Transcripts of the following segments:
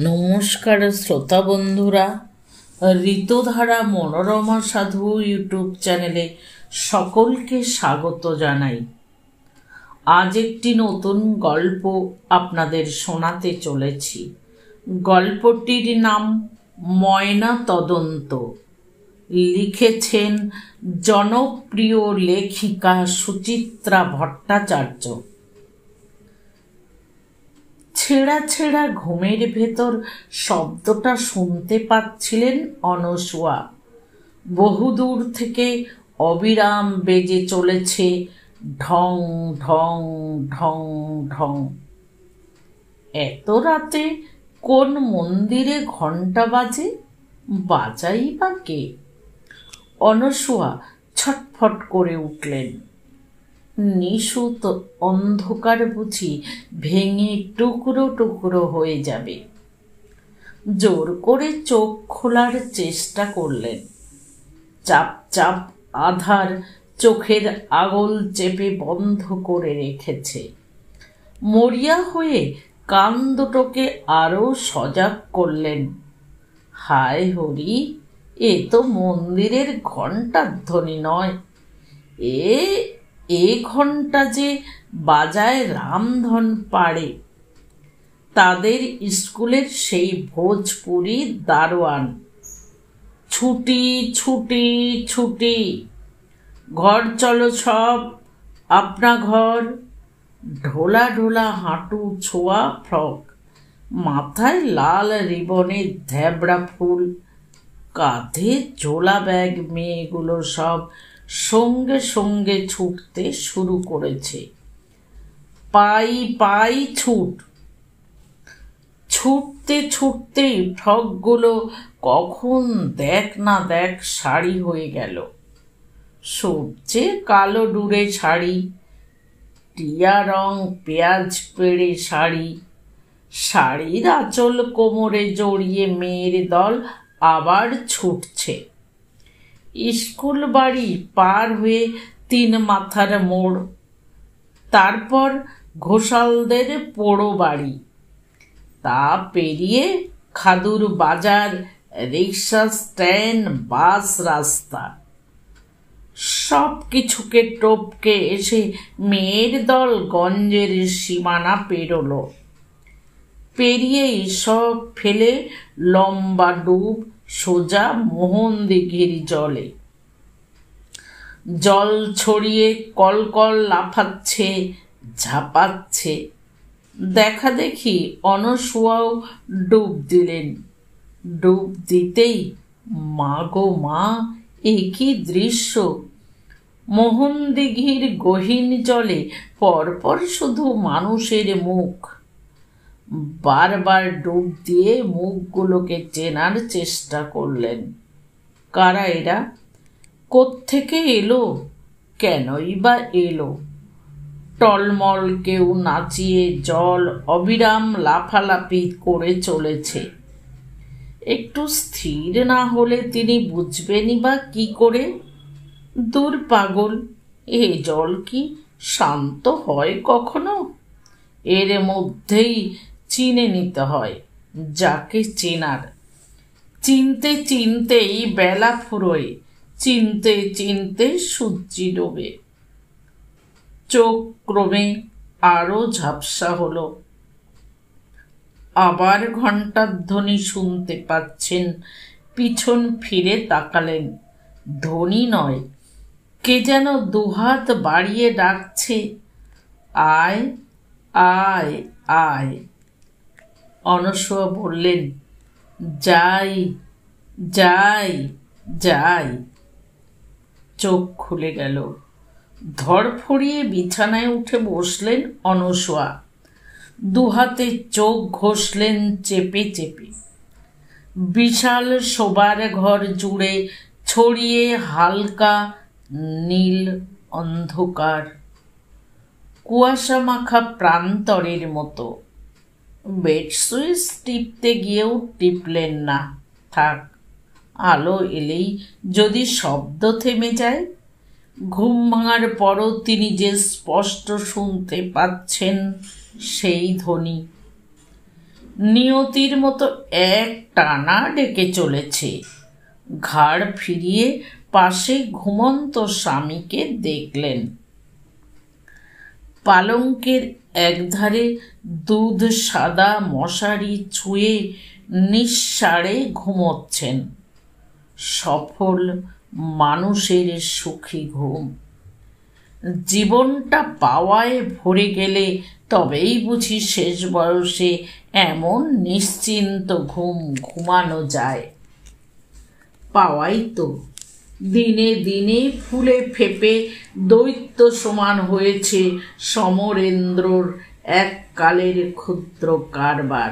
নমস্কার শ্রোতা বন্ধুরা, ঋতুধারা মনোরমা সাধু ইউটিউব চ্যানেলে সকলকে স্বাগত জানাই। আজ একটি নতুন গল্প আপনাদের শোনাতে চলেছি। গল্পটির নাম ময়না তদন্ত। লিখেছেন জনপ্রিয় লেখিকা সুচিত্রা ভট্টাচার্য। ছেঁড়া ছেঁড়া ঘুমের ভেতর শব্দটা শুনতে পাচ্ছিলেন অনসূয়া। বহুদূর থেকে অবিরাম বেজে চলেছে ঢং ঢং ঢং ঢং। এত রাতে কোন মন্দিরে ঘণ্টা বাজে? বাজাই বা কে? অনসূয়া ছটফট করে উঠলেন। নিশুত অন্ধকার বুঝি ভেঙে টুকরো টুকরো হয়ে যাবে। জোর করে চোখ খোলার চেষ্টা করলেন। চাপ চাপ আধার চোখের আগল চেপে বন্ধ করে রেখেছে। মরিয়া হয়ে কান দুটোকে আরো সজাগ করলেন। হায় হরি, এ তো মন্দিরের ঘণ্টার ধ্বনি নয়, এ ঘণ্টা যে বাজায় রামধন পাড়ে, তাদের স্কুলের সেই ভোজপুরি দারোয়ান। ছুটি ছুটি ছুটি, ঘর চলো সব, আপনা ঘর। ঢোলা ঢোলা হাঁটু ছোঁয়া ফ্রক, মাথায় লাল রিবনের ধেবড়া ফুল, কাঁধে ঝোলা ব্যাগ। মেয়েগুলো সব সঙ্গে সঙ্গে ছুটতে শুরু করেছে। পাই পাই ছুট। ছুটতে ছুটতেই ফ্রকগুলো কখন দেখ না দেখ শাড়ি হয়ে গেল। সবচেয়ে কালো ডুরে শাড়ি, টিয়া রং পেঁয়াজ পেড়ে শাড়ি। শাড়ির আঁচল কোমরে জড়িয়ে মেয়ের দল আবার ছুটছে। স্কুল বাড়ি পার হয়ে 3 মাথার মোড়, তারপর ঘোষালদের পোড়ো বাড়ি, তা পেরিয়ে খাদুর বাজার, রিক্সা স্ট্যান্ড, বাস রাস্তা। সব কিছুকে টপকে এসে মেয়ের দল গঞ্জের সীমানা পেরোলো। পেরিয়েই সব ফেলে লম্বা ডুব সোজা মোহনদিঘির জলে। জল ছড়িয়ে কলকল লাফাচ্ছে, ঝাঁপাচ্ছে। দেখা দেখি অনসূয়াও ডুব দিলেন। ডুব দিতেই মা গো মা, এ কি দৃশ্য! মোহনদিঘির গহীন জলে পরপর শুধু মানুষের মুখ। বারবার ডুব দিয়ে মুখগুলোকে চেনার চেষ্টা করলেন। কারা এরা? কোত্থেকে এলো? কেনই বা এলো? টলমল কেউ নাচিয়ে জল অবিরাম লাফালাফি করে চলেছে। একটু স্থির না হলে তিনি বুঝবেনই বা কি করে? দূর পাগল, এ জল কি শান্ত হয় কখনো? এর মধ্যেই চিনে নিতে হয় যাকে চেনার। চিনতে চিনতেই বেলা ফুরোয়, চিনতে চিনতে সূর্যি ডোবে। চোখ ক্রমে আরো ঝাপসা হলো। আবার ঘণ্টার ধ্বনি শুনতে পাচ্ছেন। পিছন ফিরে তাকালেন। ধ্বনি নয়, কে যেন দুহাত বাড়িয়ে ডাকছে, আয় আয় আয়। অনসূয়া বললেন, যাই যাই যাই। চোখ খুলে গেল। ধড়ফড়িয়ে বিছানায় উঠে বসলেন অনসূয়া। দুহাতে চোখ ঘষলেন চেপে চেপে। বিশাল শোবার ঘর জুড়ে ছড়িয়ে হালকা নীল অন্ধকার, কুয়াশা মাখা প্রান্তরের মতো। বেড সুইচ টিপতে গিয়েও টিপলেন না। থাক, আলো এলেই যদি শব্দ থেমে যায়। ঘুম ভাঙার পরও তিনি যে স্পষ্ট শুনতে পাচ্ছেন সেই ধ্বনি। নিয়তির মতো এক টানা ডেকে চলেছে। ঘাড় ফিরিয়ে পাশে ঘুমন্ত স্বামীকে দেখলেন। পালঙ্কের একধারে দুধ সাদা মশারি ছুঁয়ে নিঃসাড়ে ঘুমোচ্ছেন। সফল মানুষের সুখী ঘুম। জীবনটা পাওয়ায় ভরে গেলে তবেই বুঝি শেষ বয়সে এমন নিশ্চিন্ত ঘুম ঘুমানো যায়। পাওয়াই তো দিনে দিনে ফুলে ফেপে দৈত্য সমান হয়েছে সমরেন্দ্রর এককালের ক্ষুদ্র কারবার।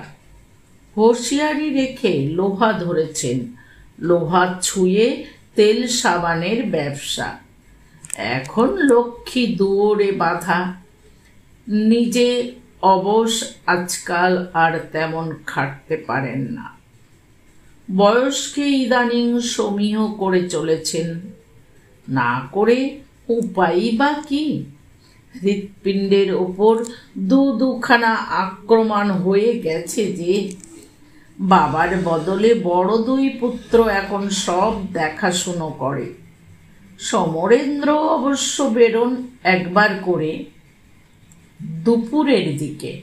হুঁশিয়ারি রেখে লোহা ধরেছেন, লোহা ছুঁয়ে তেল সাবানের ব্যবসা। এখন লক্ষ্মী দুয়ারে বাঁধা। নিজে অবশ আজকাল আর তেমন খাটতে পারেন না। বয়সকে ইদানিং সমীহ করে চলেছেন, না করে উপায় বা কি? হৃৎপিণ্ডের ওপর দুখানা আক্রমণ হয়ে গেছে যে। বাবার বদলে বড় দুই পুত্র এখন সব দেখাশুনো করে। সমরেন্দ্র অবশ্য বেরোন একবার করে দুপুরের দিকে।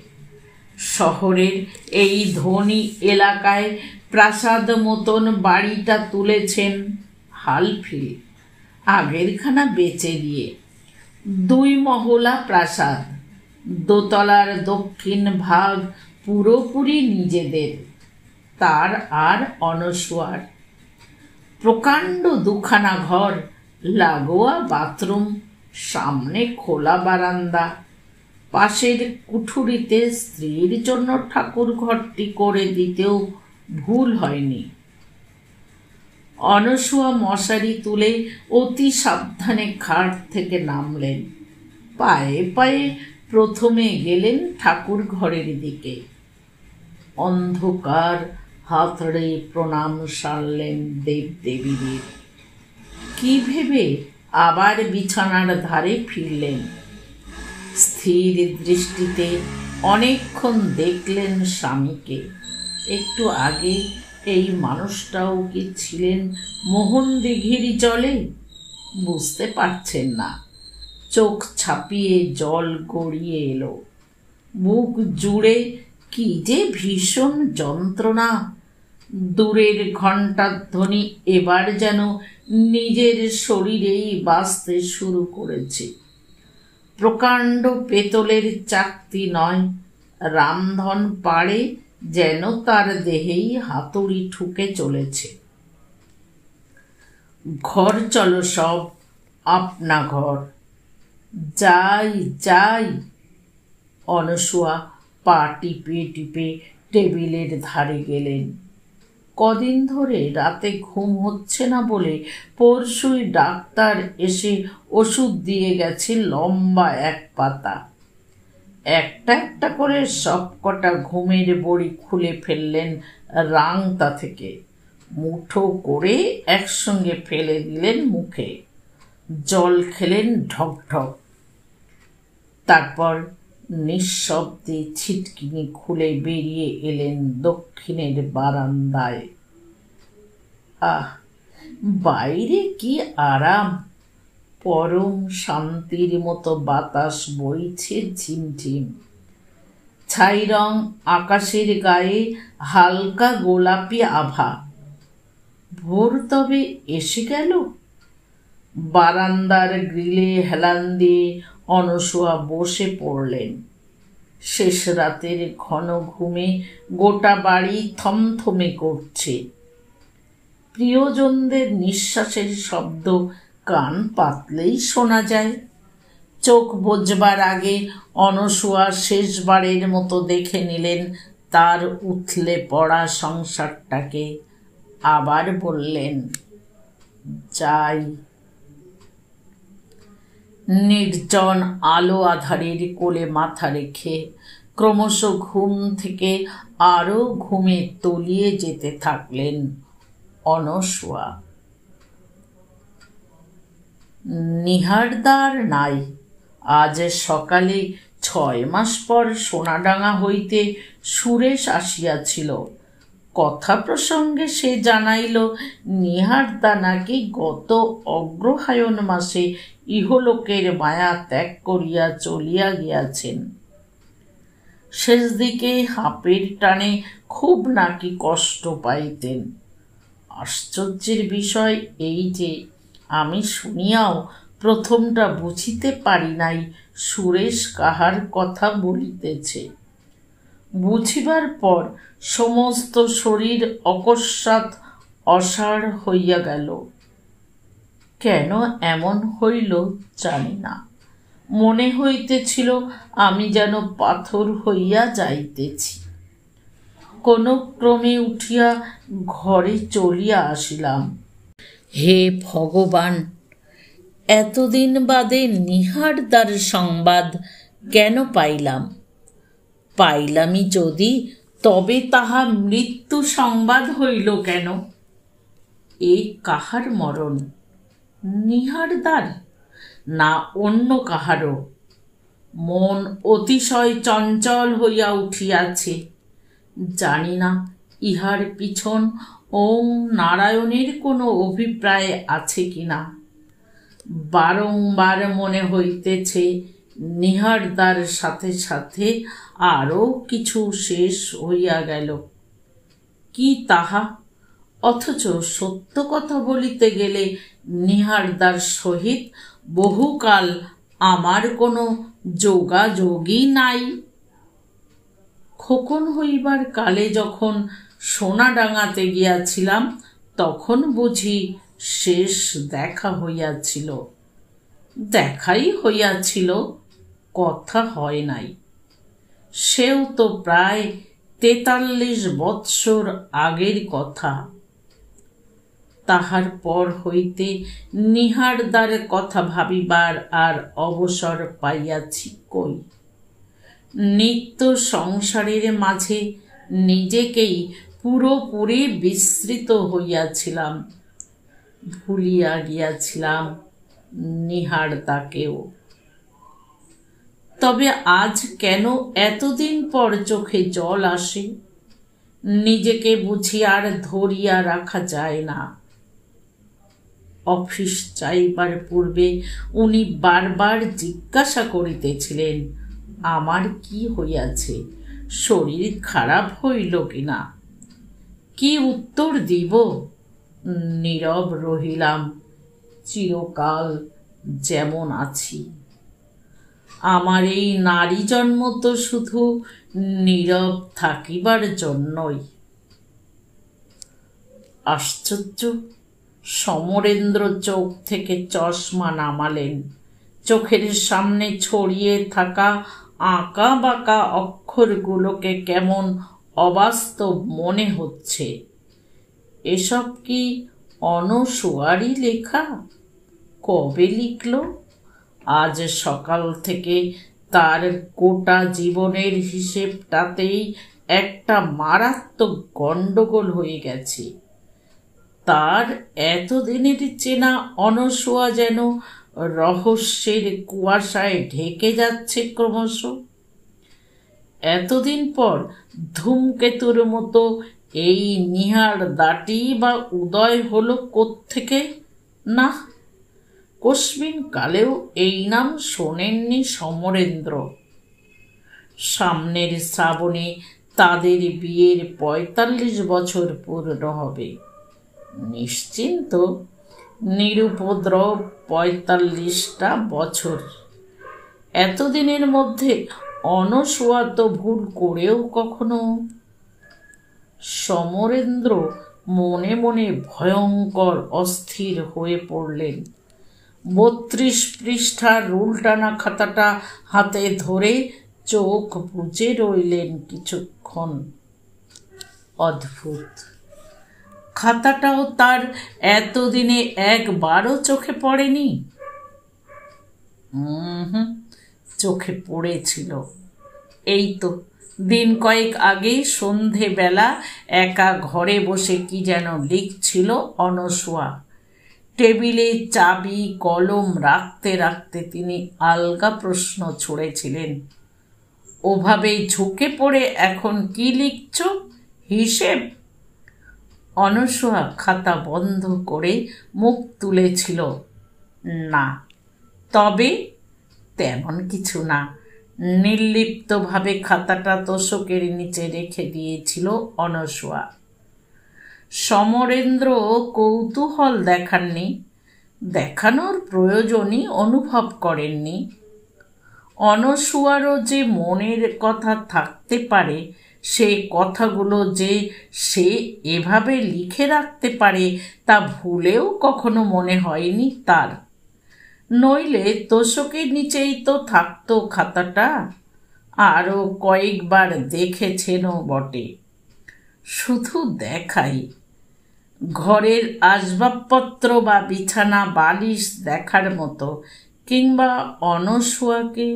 শহরের এই ধনী এলাকায় প্রাসাদ মতন বাড়িটা তুলেছেন হালফিল, আগেরখানা বেচে দিয়ে। 2 মহলা প্রাসাদ, দোতলার দক্ষিণ ভাগ পুরোপুরি নিজেদের, তার আর অনসূয়ার। প্রকাণ্ড 2খানা ঘর, লাগোয়া বাথরুম, সামনে খোলা বারান্দা। পাশের কুঠুরিতে স্ত্রীর জন্য ঠাকুর ঘরটি করে দিতেও ভুল হয়নি। অনসূয়া মশারি তুলে অতি সাবধানে খাট থেকে নামলেন। পায়ে পায়ে প্রথমে গেলেন ঠাকুর ঘরের দিকে। অন্ধকার হাতড়ে প্রণাম সারলেন দেবদেবীদের। কি ভেবে আবার বিছানার ধারে ফিরলেন। স্থির দৃষ্টিতে অনেকক্ষণ দেখলেন স্বামীকে। একটু আগে এই মানুষটাও কি ছিলেন মোহন দিঘির জলে? বুঝতে পারছেন না। চোখ ছাপিয়ে জল গড়িয়ে এলো। বুক জুড়ে কি যে ভীষণ যন্ত্রণা। দূরের ঘণ্টার ধ্বনি এবার যেন নিজের শরীরেই বাজতে শুরু করেছে। প্রকাণ্ড পেতলের চাকতি নয়, রামধন পাড়ে যেন তার দেহেই হাতুড়ি ঠুকে চলেছে। ঘর চলো সব, আপনা ঘর। যাই যাই। অনসূয়া পা টিপে টিপে টেবিলের ধারে গেলেন। কদিন ধরে রাতে ঘুম হচ্ছে না বলে পরশুই ডাক্তার এসে ওষুধ দিয়ে গেছে লম্বা এক পাতা। একটা একটা করে সবকটা ঘুমের বড়ি খুলে ফেললেন রাংতা থেকে। মুঠো করে একসঙ্গে ফেলে দিলেন মুখে। জল খেলেন ঢক ঢক। তারপর নিঃশব্দে ছিটকিনি খুলে বেরিয়ে এলেন দক্ষিণের বারান্দায়। আহ, বাইরে কি আরাম! পরম শান্তির মতো বাতাস বইছে ঝিমঝিম। ছাই রং আকাশের গায়ে হালকা গোলাপি আভা। ভোর তবে এসে গেল। বারান্দার গ্রিলে হেলান দিয়ে অনসূয়া বসে পড়লেন। শেষ রাতের ঘন ঘুমে গোটা বাড়ি থমথমে করছে। প্রিয়জনদের নিঃশ্বাসের শব্দ কান পাতলেই শোনা যায়। চোখ বোঝবার আগে অনসূয়া শেষবারের মতো দেখে নিলেন তার উথলে পড়া সংসারটাকে। আবার বললেন, যাই। নির্জন আলো আধারের কোলে মাথা রেখে ক্রমশ ঘুম থেকে আরো ঘুমে তলিয়ে যেতে থাকলেন অনসূয়া। নিহারদার নাই। আজ সকালে 6 মাস পর সোনাডাঙ্গা হইতে সুরেশ আসিয়াছিল। কথা প্রসঙ্গে সে জানাইল নীহারদা নাকি গত অগ্রহায়ণ মাসে ইহলোকের মায়া ত্যাগ করিয়া চলিয়া গিয়াছেন। শেষ দিকে হাঁপের টানে খুব নাকি কষ্ট পাইতেন। আশ্চর্যের বিষয় এই যে আমি শুনিয়াও প্রথমটা বুঝিতে পারি নাই সুরেশ কাহার কথা বলিতেছে। বুঝিবার পর সমস্ত শরীর অকস্মাৎ অসাড় হইয়া গেল। কেন এমন হইল জানি না। মনে হইতেছিল আমি যেন পাথর হইয়া যাইতেছি। কোনো ক্রমে উঠিয়া ঘরে চলিয়া আসিলাম। হে ভগবান, এতদিন বাদে নীহারদার সংবাদ কেন পাইলাম? পাইলামই যদি, তবে তাহা মৃত্যু সংবাদ হইল কেন? এই কাহার মরণ? নীহারদার না অন্য কাহারও? মন অতিশয় চঞ্চল হইয়া উঠিয়াছে। জানি না ইহার পিছন ওম নারায়ণের কোনো অভিপ্রায় আছে কিনা। বারংবার মনে হইতেছে নীহারদার সাথে সাথে আরও কিছু শেষ হইয়া গেল। কি তাহা? অথচ সত্য কথা বলিতে গেলে নীহারদার সহিত বহুকাল আমার কোনো যোগাযোগই নাই। খোকন হইবার কালে যখন সোনাডাঙ্গাতে গিয়াছিলাম তখন বুঝি শেষ দেখা হইয়াছিল। দেখাই হইয়াছিল, কথা হয় নাই। সেও তো প্রায় 43 বৎসর আগের কথা। তাহার পর হইতে নীহারদার কথা ভাবিবার আর অবসর পাইয়াছি কই। নিত্য সংসারের মাঝে নিজেকেই পুরোপুরি বিস্মৃত হইয়াছিলাম। ভুলিয়া গিয়াছিলাম নীহারদাকেও। তবে আজ কেন এতদিন পর চোখে জল আসে? নিজেকে বুঝি আর ধরিয়া রাখা যায় না। অফিস যাইবার পূর্বে উনি বারবার জিজ্ঞাসা করিতেছিলেন আমার কি হইয়াছে, শরীর খারাপ হইল কিনা। কি উত্তর দিব? নীরব রহিলাম, চিরকাল যেমন আছি। আমার এই নারী জন্ম তো শুধু নীরব থাকিবার জন্যই। আশ্চর্য! সমরেন্দ্র চোখ থেকে চশমা নামালেন। চোখের সামনে ছড়িয়ে থাকা আঁকা বাঁকা অক্ষরগুলোকে কেমন অবাস্তব মনে হচ্ছে। এসব কি অনসূয়ারই লেখা? কবে লিখল? আজ সকাল থেকে তার গোটা জীবনের হিসেবটাতেই একটা মারাত্মক গণ্ডগোল হয়ে গেছে। তার এতদিনের চেনা অনসূয়া যেন রহস্যের কুয়াশায় ঢেকে যাচ্ছে ক্রমশ। এতদিন পর ধূমকেতুর মতো এই নীহারদাটি বা উদয় হলো কোত্থেকে? না, কস্মিন কালেও এই নাম শোনেননি সমরেন্দ্র। সামনের শ্রাবণে তাদের বিয়ের 45 বছর পূর্ণ হবে। নিশ্চিন্ত নিরুপদ্রব 45টা বছর। এতদিনের মধ্যে অনসূয়া তো ভুল করেও কখনো। সমরেন্দ্র মনে মনে ভয়ঙ্কর অস্থির হয়ে পড়লেন। 32 পৃষ্ঠার রুলটানা খাতাটা হাতে ধরে চোখ বুজে রইলেন কিছুক্ষণ। অদ্ভুত, খাতাটাও তার এতদিনে একবারও চোখে পড়েনি। চোখে পড়েছিল। এই তো দিন কয়েক আগে সন্ধেবেলা একা ঘরে বসে কি যেন লিখছিল অনসূয়া। টেবিলে চাবি কলম রাখতে রাখতে তিনি আলগা প্রশ্ন ছুড়েছিলেন, ওভাবে ঝুঁকে পড়ে এখন কি লিখছ? হিসেব? অনসূয়া খাতা বন্ধ করে মুখ তুলেছিল। না। তবে? তেমন কিছু না। নির্লিপ্তভাবে খাতাটা তোষকের নিচে রেখে দিয়েছিল অনসূয়া। সমরেন্দ্র কৌতূহল দেখাননি, দেখানোর প্রয়োজনই অনুভব করেননি। অনসূয়ারও যে মনের কথা থাকতে পারে, সে কথাগুলো যে সে এভাবে লিখে রাখতে পারে তা ভুলেও কখনো মনে হয়নি তার। নইলে তোষকের নিচেই তো থাকতো খাতাটা, আরও কয়েকবার দেখেছেনও বটে। শুধু দেখাই, ঘরের আসবাবপত্র বা বিছানা বালিশ দেখার মতো, কিংবা অনসূয়াকে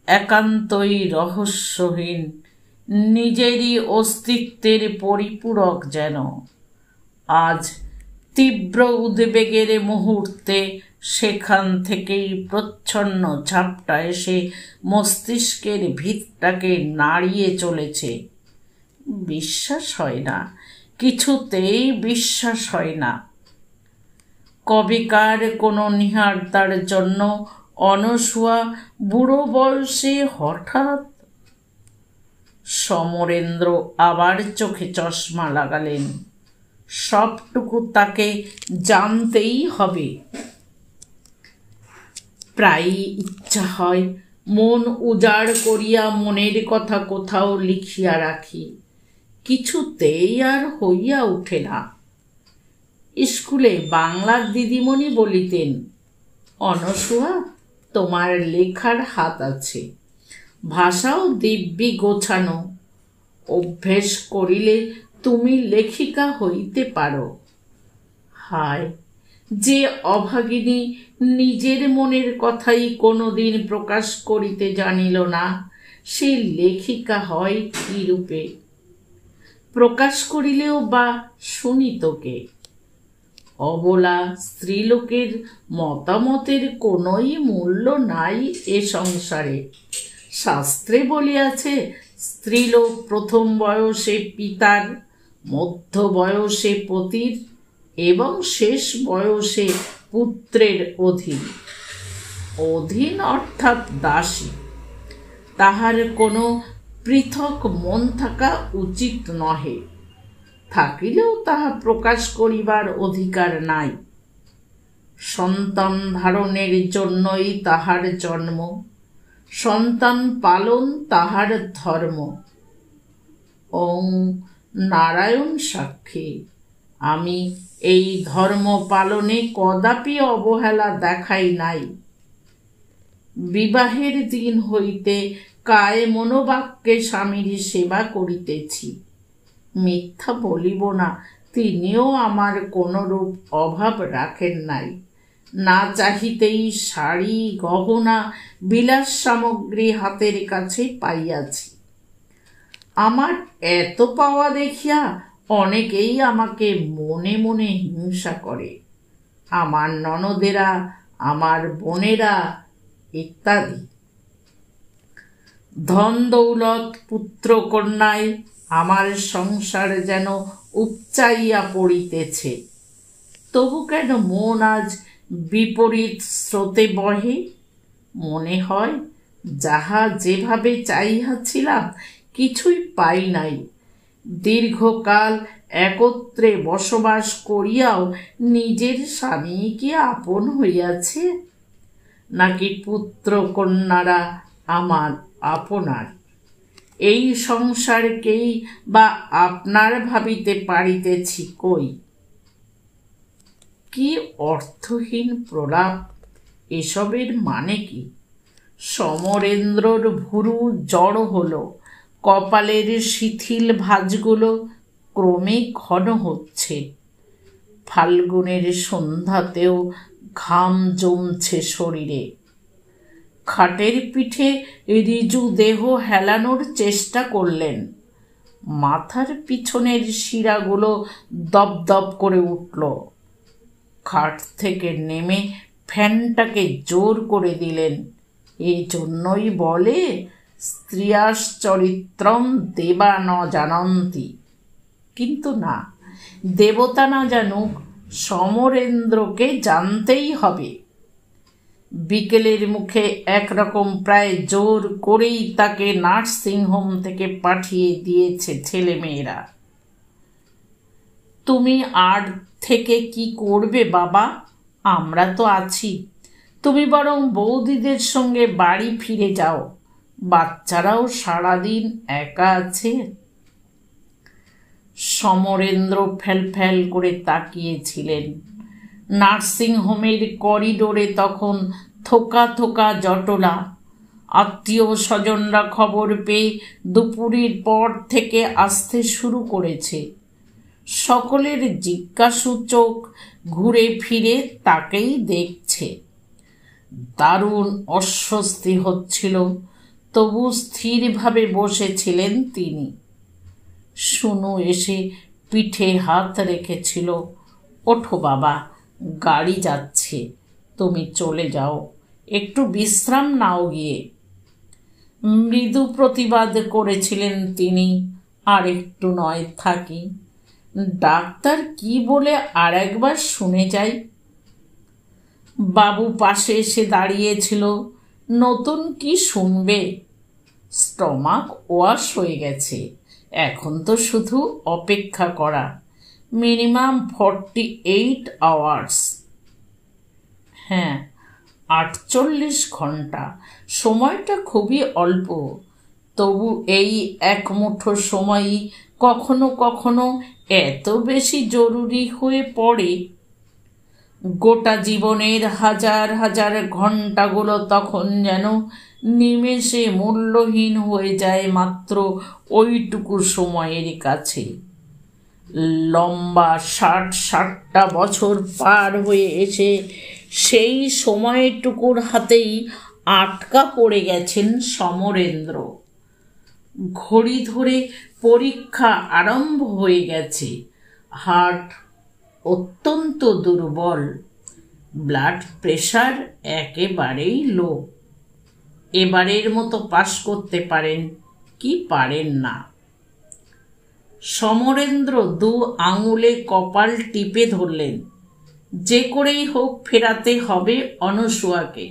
একান্তই রহস্যহীন, নিজেরই অস্তিত্বের পরিপূরক যেন। আজ তীব্র উদ্বেগের মুহূর্তে সেখান থেকেই প্রচ্ছন্ন ঝাপটা এসে মস্তিষ্কের ভিতটাকে নাড়িয়ে চলেছে। বিশ্বাস হয় না, কিছুতেই বিশ্বাস হয় না। কবেকার কোনো নীহারতার জন্য অনসূয়া বুড়ো বয়সে হঠাৎ। সমরেন্দ্র আবার চোখে চশমা লাগালেন। সবটুকু তাকে জানতেই হবে। প্রায়ই ইচ্ছা হয় মন উজাড় করিয়া মনের কথা কোথাও লিখিয়া রাখি, কিছুতেই আর হইয়া উঠে না। স্কুলে বাংলার দিদিমণি বলিতেন, অনসূয়া, তোমার লেখার হাত আছে, ভাষাও দিব্যি গোছানো, অভ্যেস করিলে তুমি লেখিকা হইতে পারো। হায়, যে অভাগিনী নিজের মনের কথাই কোনোদিন প্রকাশ করিতে জানিল না, সে লেখিকা হয় কি রূপে? প্রকাশ করিলেও বা শুনিত কে? অবলা স্ত্রীলোকের মতামতের কোনোই মূল্য নাই এ সংসারে। শাস্ত্রে বলিয়াছে, স্ত্রীলোক প্রথম বয়সে পিতার, মধ্য বয়সে পতির এবং শেষ বয়সে পুত্রের অধীন। অধীন অর্থাৎ দাসী। তাহার কোনো পৃথক মন থাকা উচিত নহে, থাকিলেও তাহা প্রকাশ করিবার অধিকার নাই। সন্তান ধারণের জন্যই তাহার জন্ম, সন্তান পালন তাহার ধর্ম। ওং নারায়ণ সাক্ষী, আমি এই ধর্ম পালনে কদাপি অবহেলা দেখাই নাই। বিবাহের দিন হইতে কায়ে মনোবাক্যে স্বামীর সেবা করিতেছি। মিথ্যা বলিব না, তিনিও আমার কোনরূপ অভাব রাখেন নাই। না চাহিতেই শাড়ি, গহনা, বিলাস সামগ্রী হাতের কাছে পাইয়াছি। আমার এত পাওয়া দেখিয়া অনেকেই আমাকে মনে মনে হিংসা করে, আমার ননদেরা, আমার বোনেরা ইত্যাদি। ধন দৌলত পুত্র কন্যায় আমার সংসার যেন উপচাইয়া পড়িতেছে। তবু কেন মন আজ বিপরীত স্রোতে বহে? মনে হয় যাহা যেভাবে চাইয়াছিলাম কিছুই পাই নাই। দীর্ঘকাল একত্রে বসবাস করিয়াও নিজের স্বামী কি আপন হইয়াছে, নাকি পুত্র কন্যারা আমার আপনার? এই সংসারকেই বা আপনার ভাবিতে পারিতেছি কই? কি অর্থহীন প্রলাপ! এসবের মানে কি? সমরেন্দ্রর ভুরু জড় হল, কপালের শিথিল ভাঁজগুলো ক্রমে ঘন হচ্ছে। ফাল্গুনের সন্ধ্যাতেও ঘাম জমছে শরীরে। খাটের পিঠে ঋজু দেহ হেলানোর চেষ্টা করলেন। মাথার পিছনের শিরাগুলো দপদপ করে উঠল। খাট থেকে নেমে ফ্যানটাকে জোর করে দিলেন। এই জন্যই বলে স্ত্রিয়াশ্চরিত্রম দেবা ন জানন্তি। কিন্তু না, দেবতা না জানুক, সমরেন্দ্রকে জানতেই হবে। বিকেলের মুখে একরকম প্রায় জোর করেই তাকে নার্সিংহোম থেকে পাঠিয়ে দিয়েছে ছেলেমেয়েরা। তুমি আর থেকে কি করবে বাবা, আমরা তো আছি। তুমি বরং বৌদিদের সঙ্গে বাড়ি ফিরে যাও, বাচ্চারাও সারাদিন একা আছে। সমরেন্দ্র ফ্যাল করে তাকিয়েছিলেন। নার্সিংহোমের করিডোরে তখন থোকা থোকা জটলা। আত্মীয় স্বজনরা খবর পেয়ে দুপুরের পর থেকে আসতে শুরু করেছে। সকলের জিজ্ঞাসু চোখ ঘুরে ফিরে তাকেই দেখছে। দারুণ অস্বস্তি হচ্ছিল, তবু স্থিরভাবে বসেছিলেন তিনি। শুনু এসে পিঠে হাত রেখেছিল। ওঠো বাবা, গাড়ি যাচ্ছে, তুমি চলে যাও, একটু বিশ্রাম নাও গিয়ে। মৃদু প্রতিবাদ করেছিলেন তিনি, আর একটু নয় থাকি, ডাক্তার কি বলে আর একবার শুনে যাই। বাবু পাশে এসে দাঁড়িয়েছিল। নতুন কি শুনবে? স্টমাক ওয়াশ হয়ে গেছে, এখন তো শুধু অপেক্ষা করা, মিনিমাম 48 আওয়ার্স। হ্যাঁ, 48 ঘন্টা, সময়টা খুবই অল্প। তবু এই এক মুঠো সময়ই কখনো কখনো এত বেশি জরুরি হয়ে পড়ে। গোটা জীবনের হাজার হাজার ঘন্টাগুলো তখন যেন নিমেষে মূল্যহীন হয়ে যায় মাত্র ওইটুকু সময়ের কাছে। লম্বা 60-60টা বছর পার হয়ে এসে সেই সময়টুকুর হাতেই আটকা পড়ে গেছেন সমরেন্দ্র। ঘড়ি ধরে পরীক্ষা আরম্ভ হয়ে গেছে। হার্ট অত্যন্ত দুর্বল, ব্লাড প্রেশার একেবারেই লো। এবারের মতো পাশ করতে পারেন কি পারেন না। সমরেন্দ্র 2 আঙুলে কপাল টিপে ধরলেন। যে করেই হোক ফেরাতে হবে অনসূয়াকে।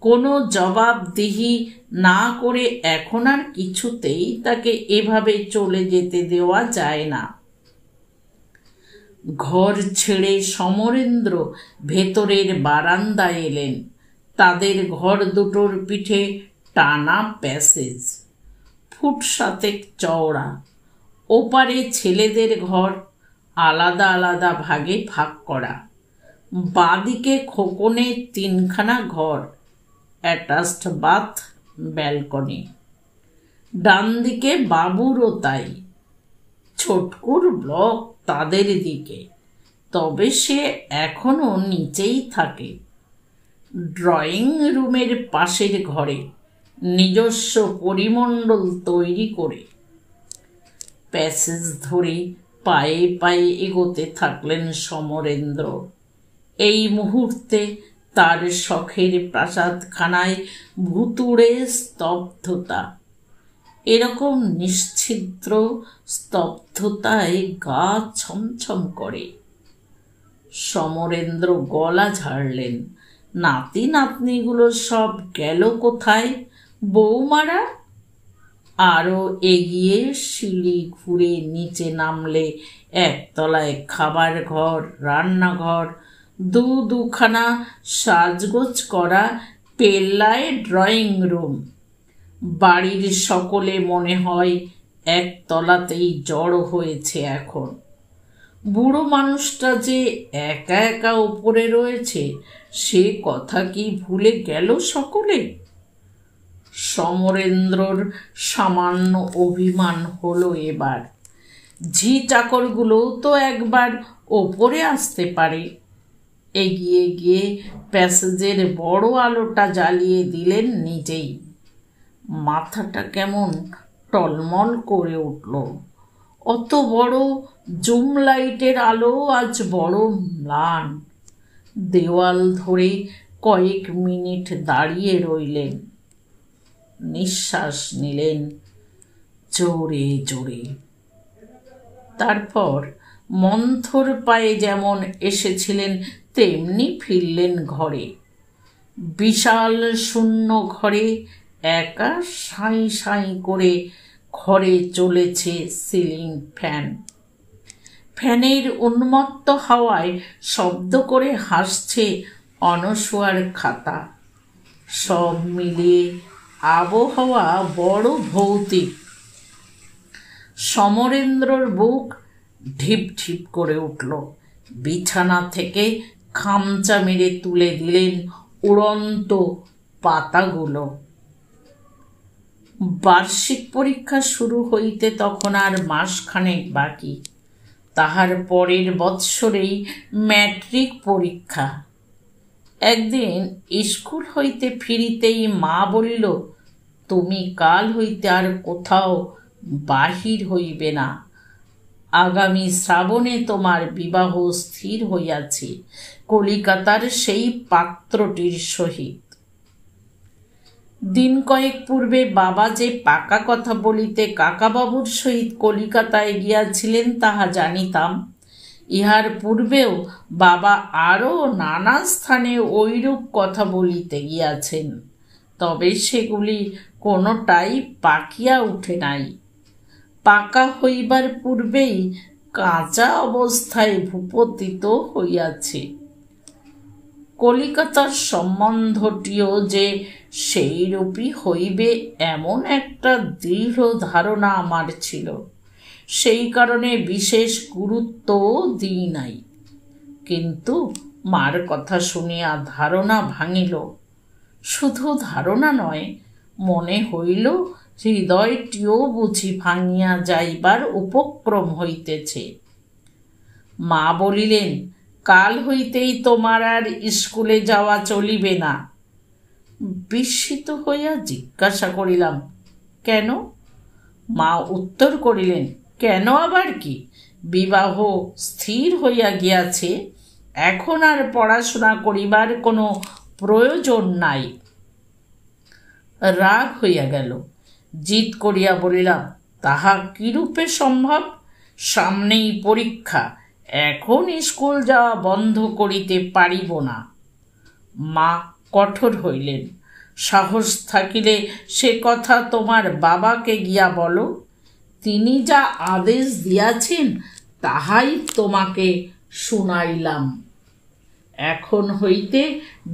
কোনো জবাবদিহি না করে এখন আর কিছুতেই তাকে এভাবে চলে যেতে দেওয়া যায় না। ঘর ছেড়ে সমরেন্দ্র ভেতরের বারান্দায় এলেন। তাদের ঘর দুটোর পিঠে টানা প্যাসেজ, 7 ফুট চওড়া। ওপারে ছেলেদের ঘর, আলাদা আলাদা ভাগে ভাগ করা। বাঁদিকে খোকনের 3খানা ঘর, অ্যাটাচড বাথ, ব্যালকনি। ডান দিকে বাবুরও তাই। ছোটকুর ব্লক তাদের দিকে, তবে সে এখনো নিচেই থাকে। ড্রয়িং রুমের পাশের ঘরে নিজস্ব পরিমণ্ডল তৈরি করে। প্যাসেজ ধরে পায়ে পায়ে এগোতে থাকলেন সমরেন্দ্র। এই মুহূর্তে তার শখের প্রাসাদখানায় ভুতুড়ে স্তব্ধতা। এরকম নিশ্ছিদ্র স্তব্ধতায় গা ছমছম করে। সমরেন্দ্র গলা ঝাড়লেন। নাতি নাতনিগুলো সব গেল কোথায়? বৌমারা? আরও এগিয়ে সিঁড়ি ঘুরে নিচে নামলে একতলায় খাবার ঘর, রান্নাঘর, দুখানা সাজগোজ করা পেল্লায় ড্রয়িং রুম। বাড়ির সকলে মনে হয় একতলাতেই জড়ো হয়েছে এখন। বুড়ো মানুষটা যে একা একা ওপরে রয়েছে সে কথা কি ভুলে গেল সকলে? সমরেন্দ্রর সামান্য অভিমান হলো এবার। ঝি চাকরগুলোও তো একবার ওপরে আসতে পারে। এগিয়ে গিয়ে প্যাসেজের বড় আলোটা জ্বালিয়ে দিলেন নিজেই। মাথাটা কেমন টলমল করে উঠল। অত বড় জুম লাইটের আলো আজ বড় ম্লান। দেওয়াল ধরে কয়েক মিনিট দাঁড়িয়ে রইলেন, নিঃশ্বাস নিলেন জোরে জোরে। তারপর মন্থর পায়ে যেমন এসেছিলেন তেমনি ফিরলেন ঘরে। বিশাল শূন্য ঘরে একা সাঁই সাঁই করে ঘরে চলেছে সিলিং ফ্যান। ফ্যানের উন্মত্ত হাওয়ায় শব্দ করে হাসছে অনস্বয়ার খাতা। সব মিলিয়ে আবহাওয়া বড় ভৌতিক। সমরেন্দ্রর বুক ঢিপ ঢিপ করে উঠল। বিছানা থেকে খামচা মেরে তুলে দিলেন উড়ন্ত পাতাগুলো। বার্ষিক পরীক্ষা শুরু হইতে তখন আর মাসখানেক বাকি। তাহার পরের বৎসরেই ম্যাট্রিক পরীক্ষা। একদিন স্কুল হইতে ফিরিতেই মা বলিল, তুমি কাল হইতে আর কোথাও বাহির হইবে না। আগামী শ্রাবণে তোমার বিবাহ স্থির হইয়াছে কলিকাতার সেই পাত্রটির সহিত। দিন কয়েক পূর্বে বাবা যে পাকা কথা বলিতে কাকাবাবুর সহিত কলিকাতায় গিয়াছিলেন তাহা জানিতাম। ইহার পূর্বেও বাবা আরও নানা স্থানে ঐরূপ কথা বলিতে গিয়াছেন, তবে সেগুলি কোনোটাই পাকিয়া উঠে নাই। পাকা হইবার পূর্বেই কাঁচা অবস্থায় ভূপতিত হইয়াছে। কলিকাতার সম্বন্ধটিও যে সেইরূপই হইবে এমন একটা দৃঢ় ধারণা আমার ছিল। সেই কারণে বিশেষ গুরুত্বও দিই নাই। কিন্তু মার কথা শুনিয়া ধারণা ভাঙিল। শুধু ধারণা নয়, মনে হইল হৃদয়টিও বুঝি ভাঙিয়া যাইবার উপক্রম হইতেছে। মা বলিলেন, কাল হইতেই তোমার আর স্কুলে যাওয়া চলিবে না। বিস্মিত হইয়া জিজ্ঞাসা করিলাম, কেন? মা উত্তর করিলেন, কেন আবার কি, বিবাহ স্থির হইয়া গিয়াছে, এখন আর পড়াশোনা করিবার কোনো প্রয়োজন নাই। রাগ হইয়া গেল। জিদ করিয়া বলিলাম, তাহা কিরূপে সম্ভব? সামনেই পরীক্ষা, এখন স্কুল যাওয়া বন্ধ করিতে পারিব না। মা কঠোর হইলেন। সাহস থাকিলে সে কথা তোমার বাবাকে গিয়া বলো। তিনি যা আদেশ দিয়াছেন তাহাই তোমাকে শুনাইলাম। এখন হইতে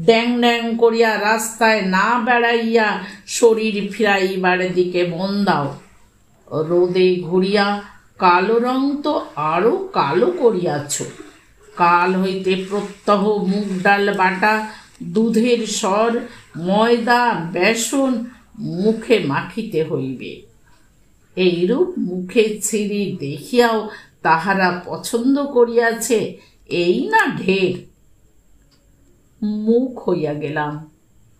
ড্যাং ড্যাং করিয়া রাস্তায় না বেড়াইয়া শরীর ফিরাইবার দিকে মন দাও। রোদে ঘুরিয়া কালো রং তো আরও কালো করিয়াছ। কাল হইতে প্রত্যহ মুগ ডাল বাটা, দুধের সর, ময়দা, বেসন মুখে মাখিতে হইবে। এইরূপ মুখে ছিঁড়ি দেখিয়াও তাহারা পছন্দ করিয়াছে, এই না ঢের। মুখ হইয়া গেলাম।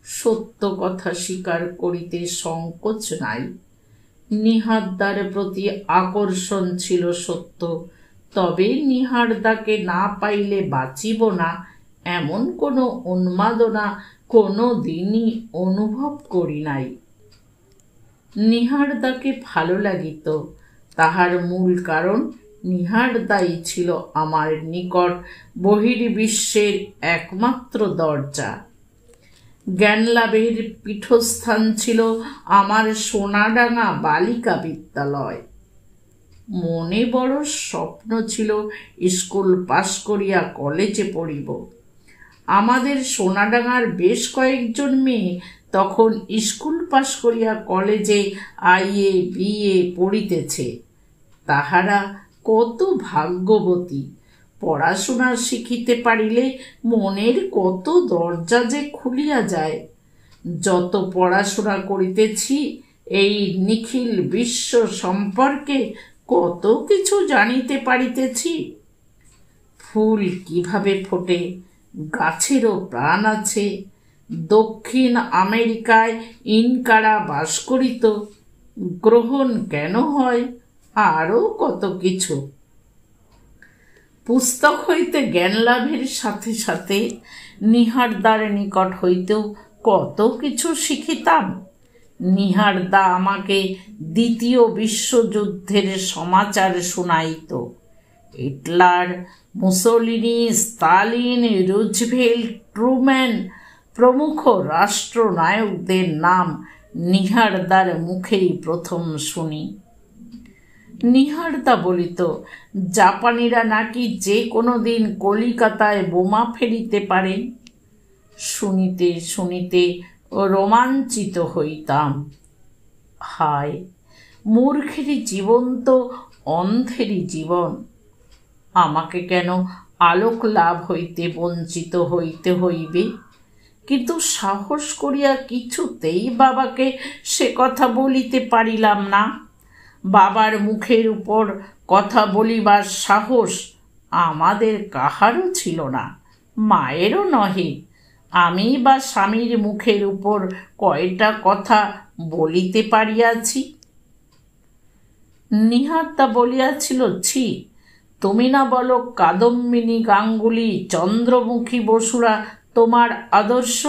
সত্য কথা স্বীকার করিতে সংকোচ নাই। নিহারদার প্রতি আকর্ষণ ছিল সত্য, তবে নিহারদাকে না পাইলে বাঁচিব না এমন কোনো উন্মাদনা কোনো দিনই অনুভব করি নাই। নিহারদাকে ভালো লাগিত, তাহার মূল কারণ নিহারদাই ছিল আমার নিকট বহির্বিশ্বের একমাত্র দরজা। জ্ঞানলাভের পীঠস্থান ছিল আমার সোনাডাঙ্গা বালিকা বিদ্যালয়। মনে বড় স্বপ্ন ছিল স্কুল পাশ করিয়া কলেজে পড়িব। আমাদের সোনাডাঙ্গার বেশ কয়েকজন মেয়ে তখন স্কুল পাশ করিয়া কলেজে আইএ বিএ পড়িতেছে। তাহারা কত ভাগ্যবতী! পড়াশোনা শিখিতে পারিলে মনের কত দরজা যে খুলিয়া যায়। যত পড়াশোনা করিতেছি এই নিখিল বিশ্ব সম্পর্কে কত কিছু জানিতে পারিতেছি। ফুল কিভাবে ফোটে, গাছেরও প্রাণ আছে, দক্ষিণ আমেরিকায় ইনকারা বাস করিত, গ্রহণ কেন হয়, আরও কত কিছু। পুস্তক হইতে জ্ঞান লাভের সাথে সাথে নীহারদার নিকট হইতেও কত কিছু শিখিতাম। নীহারদা আমাকে দ্বিতীয় বিশ্বযুদ্ধের সমাচার শুনাইত। Hitler, Mussolini, Stalin, Roosevelt, Truman প্রমুখ রাষ্ট্রনায়কদের নাম নীহারদার মুখেই প্রথম শুনি। নীহারদা বলিত, জাপানিরা নাকি যে কোনো দিন কলিকাতায় বোমা ফেলিতে পারে। শুনিতে শুনিতে রোমাঞ্চিত হইতাম। হায়, মূর্খেরই জীবন তো অন্ধেরই জীবন। আমাকে কেন আলোক লাভ হইতে বঞ্চিত হইতে হইবে? কিন্তু সাহস করিয়া কিছুতেই বাবাকে সে কথা বলিতে পারিলাম না। বাবার মুখের উপর কথা বলিবার সাহস আমাদের কাহারও ছিল না, মায়েরও নহে। আমি বা স্বামীর মুখের উপর কয়টা কথা বলিতে পারিয়াছি? নীহারদা বলিয়াছিল, ছি, তুমি না বলো কাদম্বিনী, গাঙ্গুলি, চন্দ্রমুখী বসুরা তোমার আদর্শ?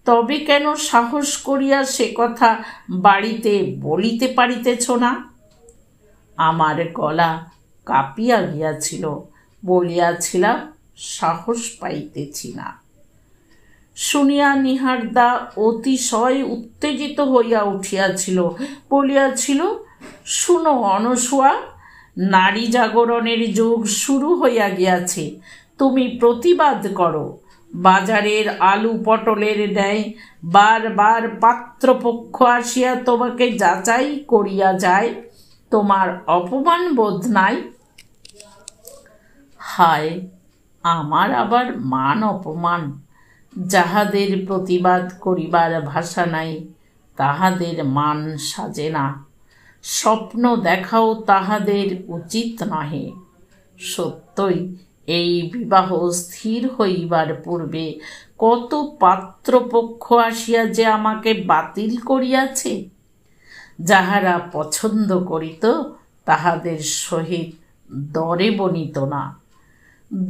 তবে কেন সাহস করিয়া সে কথা বাড়িতে বলিতে পারিতেছ না? আমার গলা কাঁপিয়া গিয়াছিল, বলিয়াছিলাম সাহস পাইতেছি না। শুনিয়া নীহারদা অতিশয় উত্তেজিত হইয়া উঠিয়াছিল, বলিয়াছিল, শুনো অনসূয়া, নারী জাগরণের যুগ শুরু হইয়া গিয়াছে, তুমি প্রতিবাদ করো। বাজারের আলু পটলের ন্যায় বারবার পাত্রপক্ষ আসিয়া তোমাকে যাচাই করিয়া যায়, তোমার অপমান বোধ নাই? হায়, আমার আবার মান অপমান! যাহাদের প্রতিবাদ করিবার ভাষা নাই, তাহাদের মান সাজে না। স্বপ্ন দেখাও তাহাদের উচিত নহে। সত্যই এই বিবাহ স্থির হইবার পূর্বে কত পাত্রপক্ষ আসিয়া যে আমাকে বাতিল করিয়াছে। যাহারা পছন্দ করিত তাহাদের সহিত দরে বনিত না।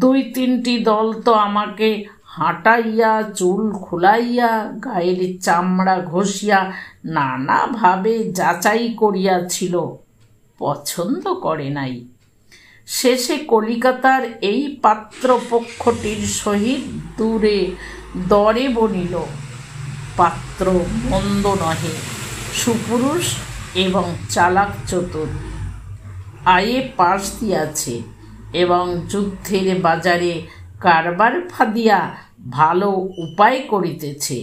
2-3টি দল তো আমাকে হাঁটাইয়া, চুল খুলাইয়া, গায়ের চামড়া ঘষিয়া নানাভাবে যাচাই করিয়াছিল, পছন্দ করে নাই। শেষে কলিকাতার এই পাত্রপক্ষটির সহিত দরে বনিল। পাত্র মন্দ নহে, সুপুরুষ এবং চালাক চতুর, আয়ে পাশ দিয়াছে এবং যুদ্ধের বাজারে কারবার ফাদিয়া ভালো উপায় করিতেছে।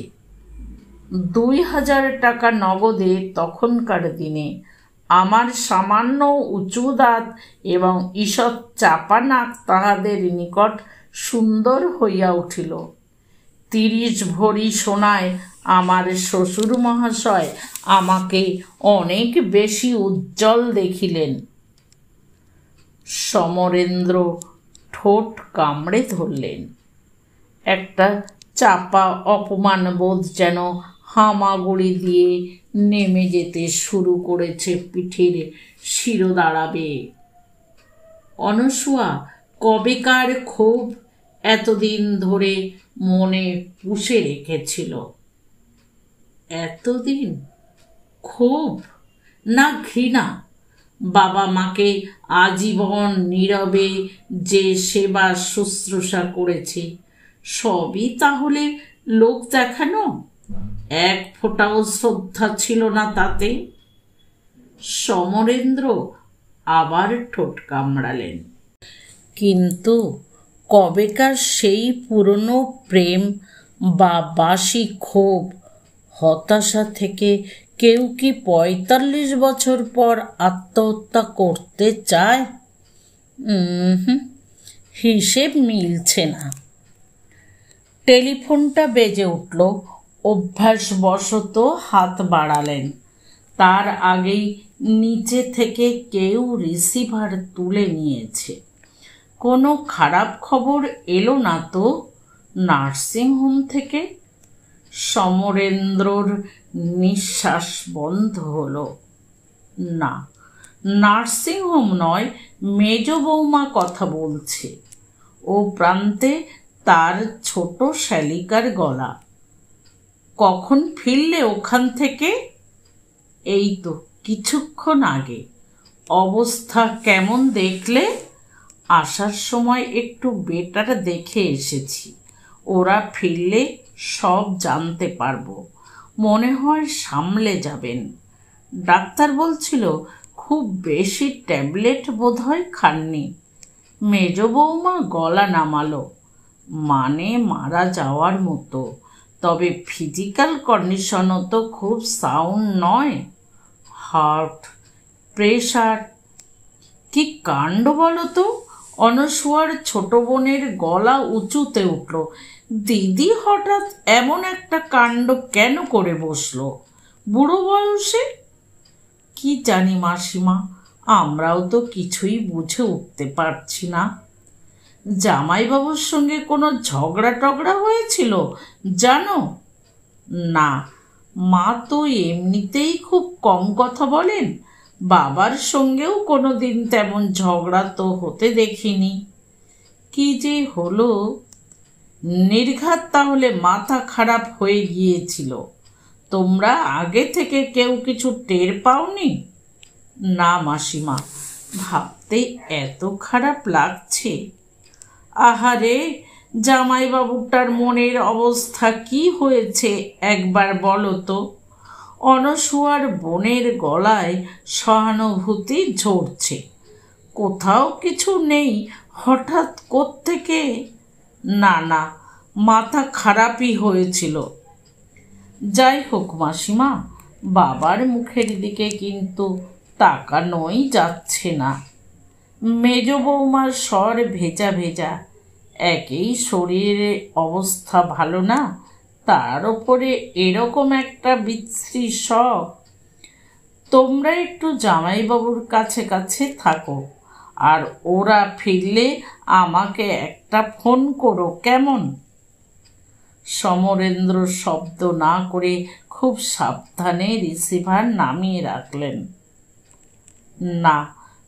2000 টাকা নগদে তখনকার দিনে আমার সামান্য উঁচু দাঁত এবং ঈষৎ চাপা নাক তাহাদের নিকট সুন্দর হইয়া উঠিল। 30 ভরি সোনায় আমার শ্বশুর মহাশয় আমাকে অনেক বেশি উজ্জ্বল দেখিলেন। সমরেন্দ্র ঠোঁট কামড়ে ধরলেন। একটা চাপা অপমান বোধ যেন হামাগুড়ি দিয়ে নেমে যেতে শুরু করেছে পিঠের শিরোদাঁড়াবে। অনসূয়া কবেকার ক্ষোভ এতদিন ধরে মনে পুষে রেখেছিল। এতদিন ক্ষোভ না ঘৃণা? বাবা মাকে আজীবন নীরবে যে সেবা শুশ্রূষা করেছে, সবই তাহলে লোক দেখানো? এক ফোঁটাও শ্রদ্ধা ছিল না তাতে। সমরেন্দ্র আবার ঠোঁট কামড়ালেন। কিন্তু কবেকার সেই পুরনো প্রেম বা বাসি ক্ষোভ, হতাশা থেকে কেউ কি 45 বছর পর আত্মহত্যা করতে চায়? হিসেব মিলছে না। টেলিফোনটা বেজে উঠল। অভ্যাসবশত হাত বাড়ালেন। তার আগেই নিচে থেকে কেউ রিসিভার তুলে নিয়েছে। কোনো খারাপ খবর এলো না তো নার্সিংহোম থেকে? সমরেন্দ্রর নিঃশ্বাস বন্ধ হলো। না, নার্সিংহোম নয়, মেজ বৌমা কথা বলছে। ও প্রান্তে তার ছোট শ্যালিকার গলা। কখন ফিরলে ওখান থেকে? এই তো কিছুক্ষণ আগে। অবস্থা কেমন দেখলে? আসার সময় একটু বেটার দেখে এসেছি। ওরা ফিরলে সব জানতে পারবো। মনে হয় সামলে যাবেন। ডাক্তার বলছিল খুব বেশি ট্যাবলেট বোধহয় খাননি। মেজ বৌমা গলা নামালো। মানে মারা যাওয়ার মতো, তবে ফিজিক্যাল কন্ডিশনও তো খুব সাউন্ড নয়। Heart, pressure. কি কাণ্ড বলো তো! অনসূয়ার ছোট বোনের গলা উঁচুতে উঠল। দিদি হঠাৎ এমন একটা কাণ্ড কেন করে বসলো বুড়ো বয়সে? কি জানি মাসিমা, আমরাও তো কিছুই বুঝে উঠতে পারছি না। জামাইবাবুর সঙ্গে কোনো ঝগড়া টগড়া হয়েছিল জানো? না, মা তো এমনিতেই খুব কম কথা বলেন। বাবার সঙ্গেও কোনো দিন তেমন ঝগড়া তো হতে দেখিনি। কি যে হলো! নির্ঘাত তাহলে মাথা খারাপ হয়ে গিয়েছিল। তোমরা আগে থেকে কেউ কিছু টের পাওনি? না মাসিমা, ভাবতে এত খারাপ লাগছে। আহারে, জামাইবাবুটার মনের অবস্থা কি হয়েছে একবার বলো তো? অনসূয়ার বোনের গলায় সহানুভূতি ঝরছে। কোথাও কিছু নেই, হঠাৎ কোত্থেকে? না না, মাথা খারাপই হয়েছিল। যাই হোক মাসিমা, বাবার মুখের দিকে কিন্তু তাকানোই যাচ্ছে না। মেজ বৌমার স্বর ভেজা ভেজা। একেই শরীরে অবস্থা ভালো না, তার ওপরে এরকম একটা বিশ্রী শখ। তোমরা একটু জামাইবাবুর কাছে কাছে থাকো, আর ওরা ফিরলে আমাকে একটা ফোন করো, কেমন? সমরেন্দ্র শব্দ না করে খুব সাবধানে রিসিভার নামিয়ে রাখলেন। না,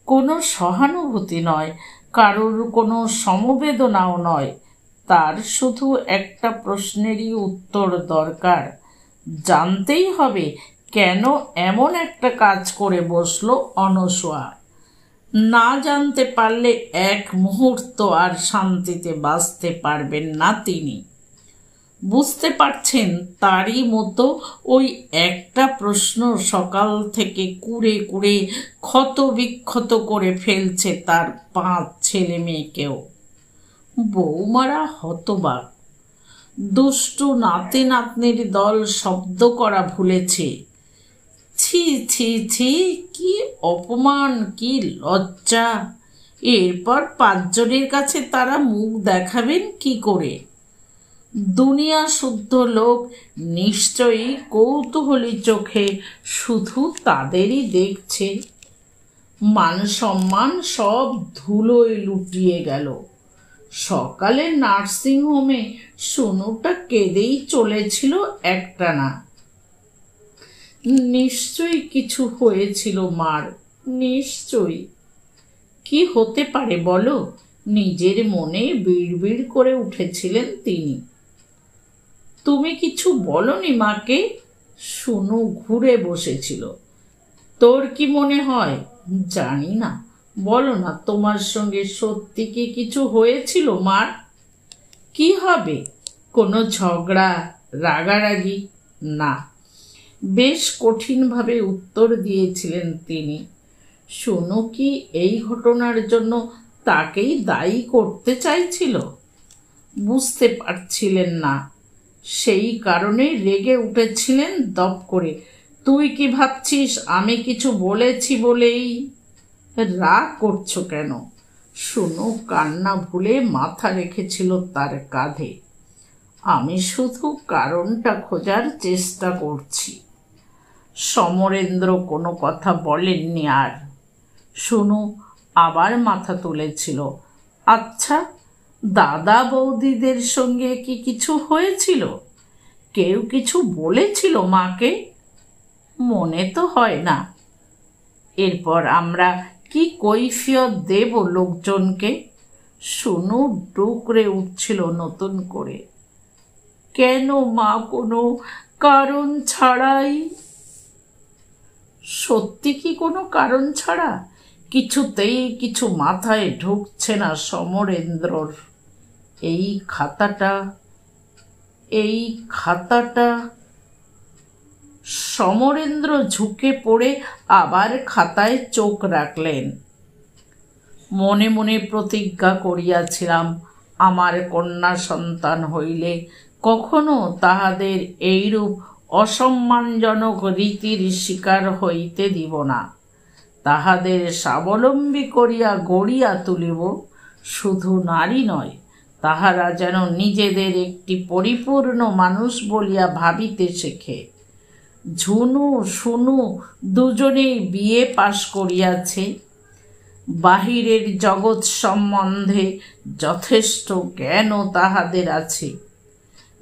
কোনো সহানুভূতি নয়, কারোর কোনো সমবেদনাও নয়। তার শুধু একটা প্রশ্নেরই উত্তর দরকার। জানতেই হবে কেন এমন একটা কাজ করে বসলো অনসূয়া। না জানতে পারলে এক মুহূর্ত আর শান্তিতে বাঁচতে পারবেন না তিনি। বুঝতে পারছেন, তারই মতো ওই একটা প্রশ্ন সকাল থেকে কুড়ে কুড়ে ক্ষত বিক্ষত করে ফেলছে তার 5 ছেলে মেয়েকেও। বৌমারা হতবাক। দুষ্টু নাতি নাতনির দল শব্দ করা ভুলেছে। ছি ছি ছি, কি অপমান, কি লজ্জা! এরপর 5 জনের কাছে তারা মুখ দেখাবেন কি করে? দুনিয়া শুদ্ধ লোক নিশ্চয়ই কৌতূহলী চোখে শুধু তাদেরই দেখছে। মান সম্মান সব ধুলোয় লুটিয়ে গেল। সকালে নার্সিংহোমে সোনুটা কেঁদেই চলেছিল একটানা। নিশ্চয়ই কিছু হয়েছিল মার, নিশ্চয়ই। কি হতে পারে বলো? নিজের মনে বিড়বিড় করে উঠেছিলেন তিনি। তুমি কিছু বলনি মাকে? সোনু ঘুরে বসেছিল। তোর কি মনে হয়? জানি না, বলো না, তোমার সঙ্গে সত্যি কি কিছু হয়েছিল মার? কি হবে? কোনো ঝগড়া, রাগারাগি? না। বেশ কঠিনভাবে উত্তর দিয়েছিলেন তিনি। সোনু কি এই ঘটনার জন্য তাকেই দায়ী করতে চাইছিল? বুঝতে পারছিলেন না। সেই কারণে রেগে উঠেছিলেন দপ করে। তুই কি ভাবছিস আমি কিছু বলেছি বলেই? রাগ করছো কেন? সোনু কান্না ভুলে মাথা রেখেছিল তার কাঁধে। আমি শুধু কারণটা খোঁজার চেষ্টা করছি। সমরেন্দ্র কোনো কথা বলেননি আর। সোনু আবার মাথা তুলেছিল। আচ্ছা, দাদা বৌদিদের সঙ্গে কি কিছু হয়েছিল? কেউ কিছু বলেছিল মাকে? মনে তো হয় না। এরপর আমরা কি কৈফিয়ত দেব লোকজনকে? শুনু ডুকরে উঠছিল নতুন করে। কেন মা কোনো কারণ ছাড়াই? সত্যি কি কোনো কারণ ছাড়া? কিছুতেই কিছু মাথায় ঢুকছে না সমরেন্দ্রর। এই খাতাটা সমরেন্দ্র ঝুঁকে পড়ে আবার খাতায় চোখ রাখলেন। মনে মনে প্রতিজ্ঞা করিয়াছিলাম, আমার কন্যা সন্তান হইলে কখনো তাহাদের এইরূপ অসম্মানজনক রীতির শিকার হইতে দিব না। তাহাদের স্বাবলম্বী করিয়া গড়িয়া তুলিব। শুধু নারী নয়, তাহারা যেন নিজেদের একটি পরিপূর্ণ মানুষ বলিয়া ভাবিতে শেখে। ঝুনু শুনু দুজনেই বিএ পাশ করিয়াছে। বাহিরের জগৎ সম্বন্ধে যথেষ্ট জ্ঞানও তাহাদের আছে।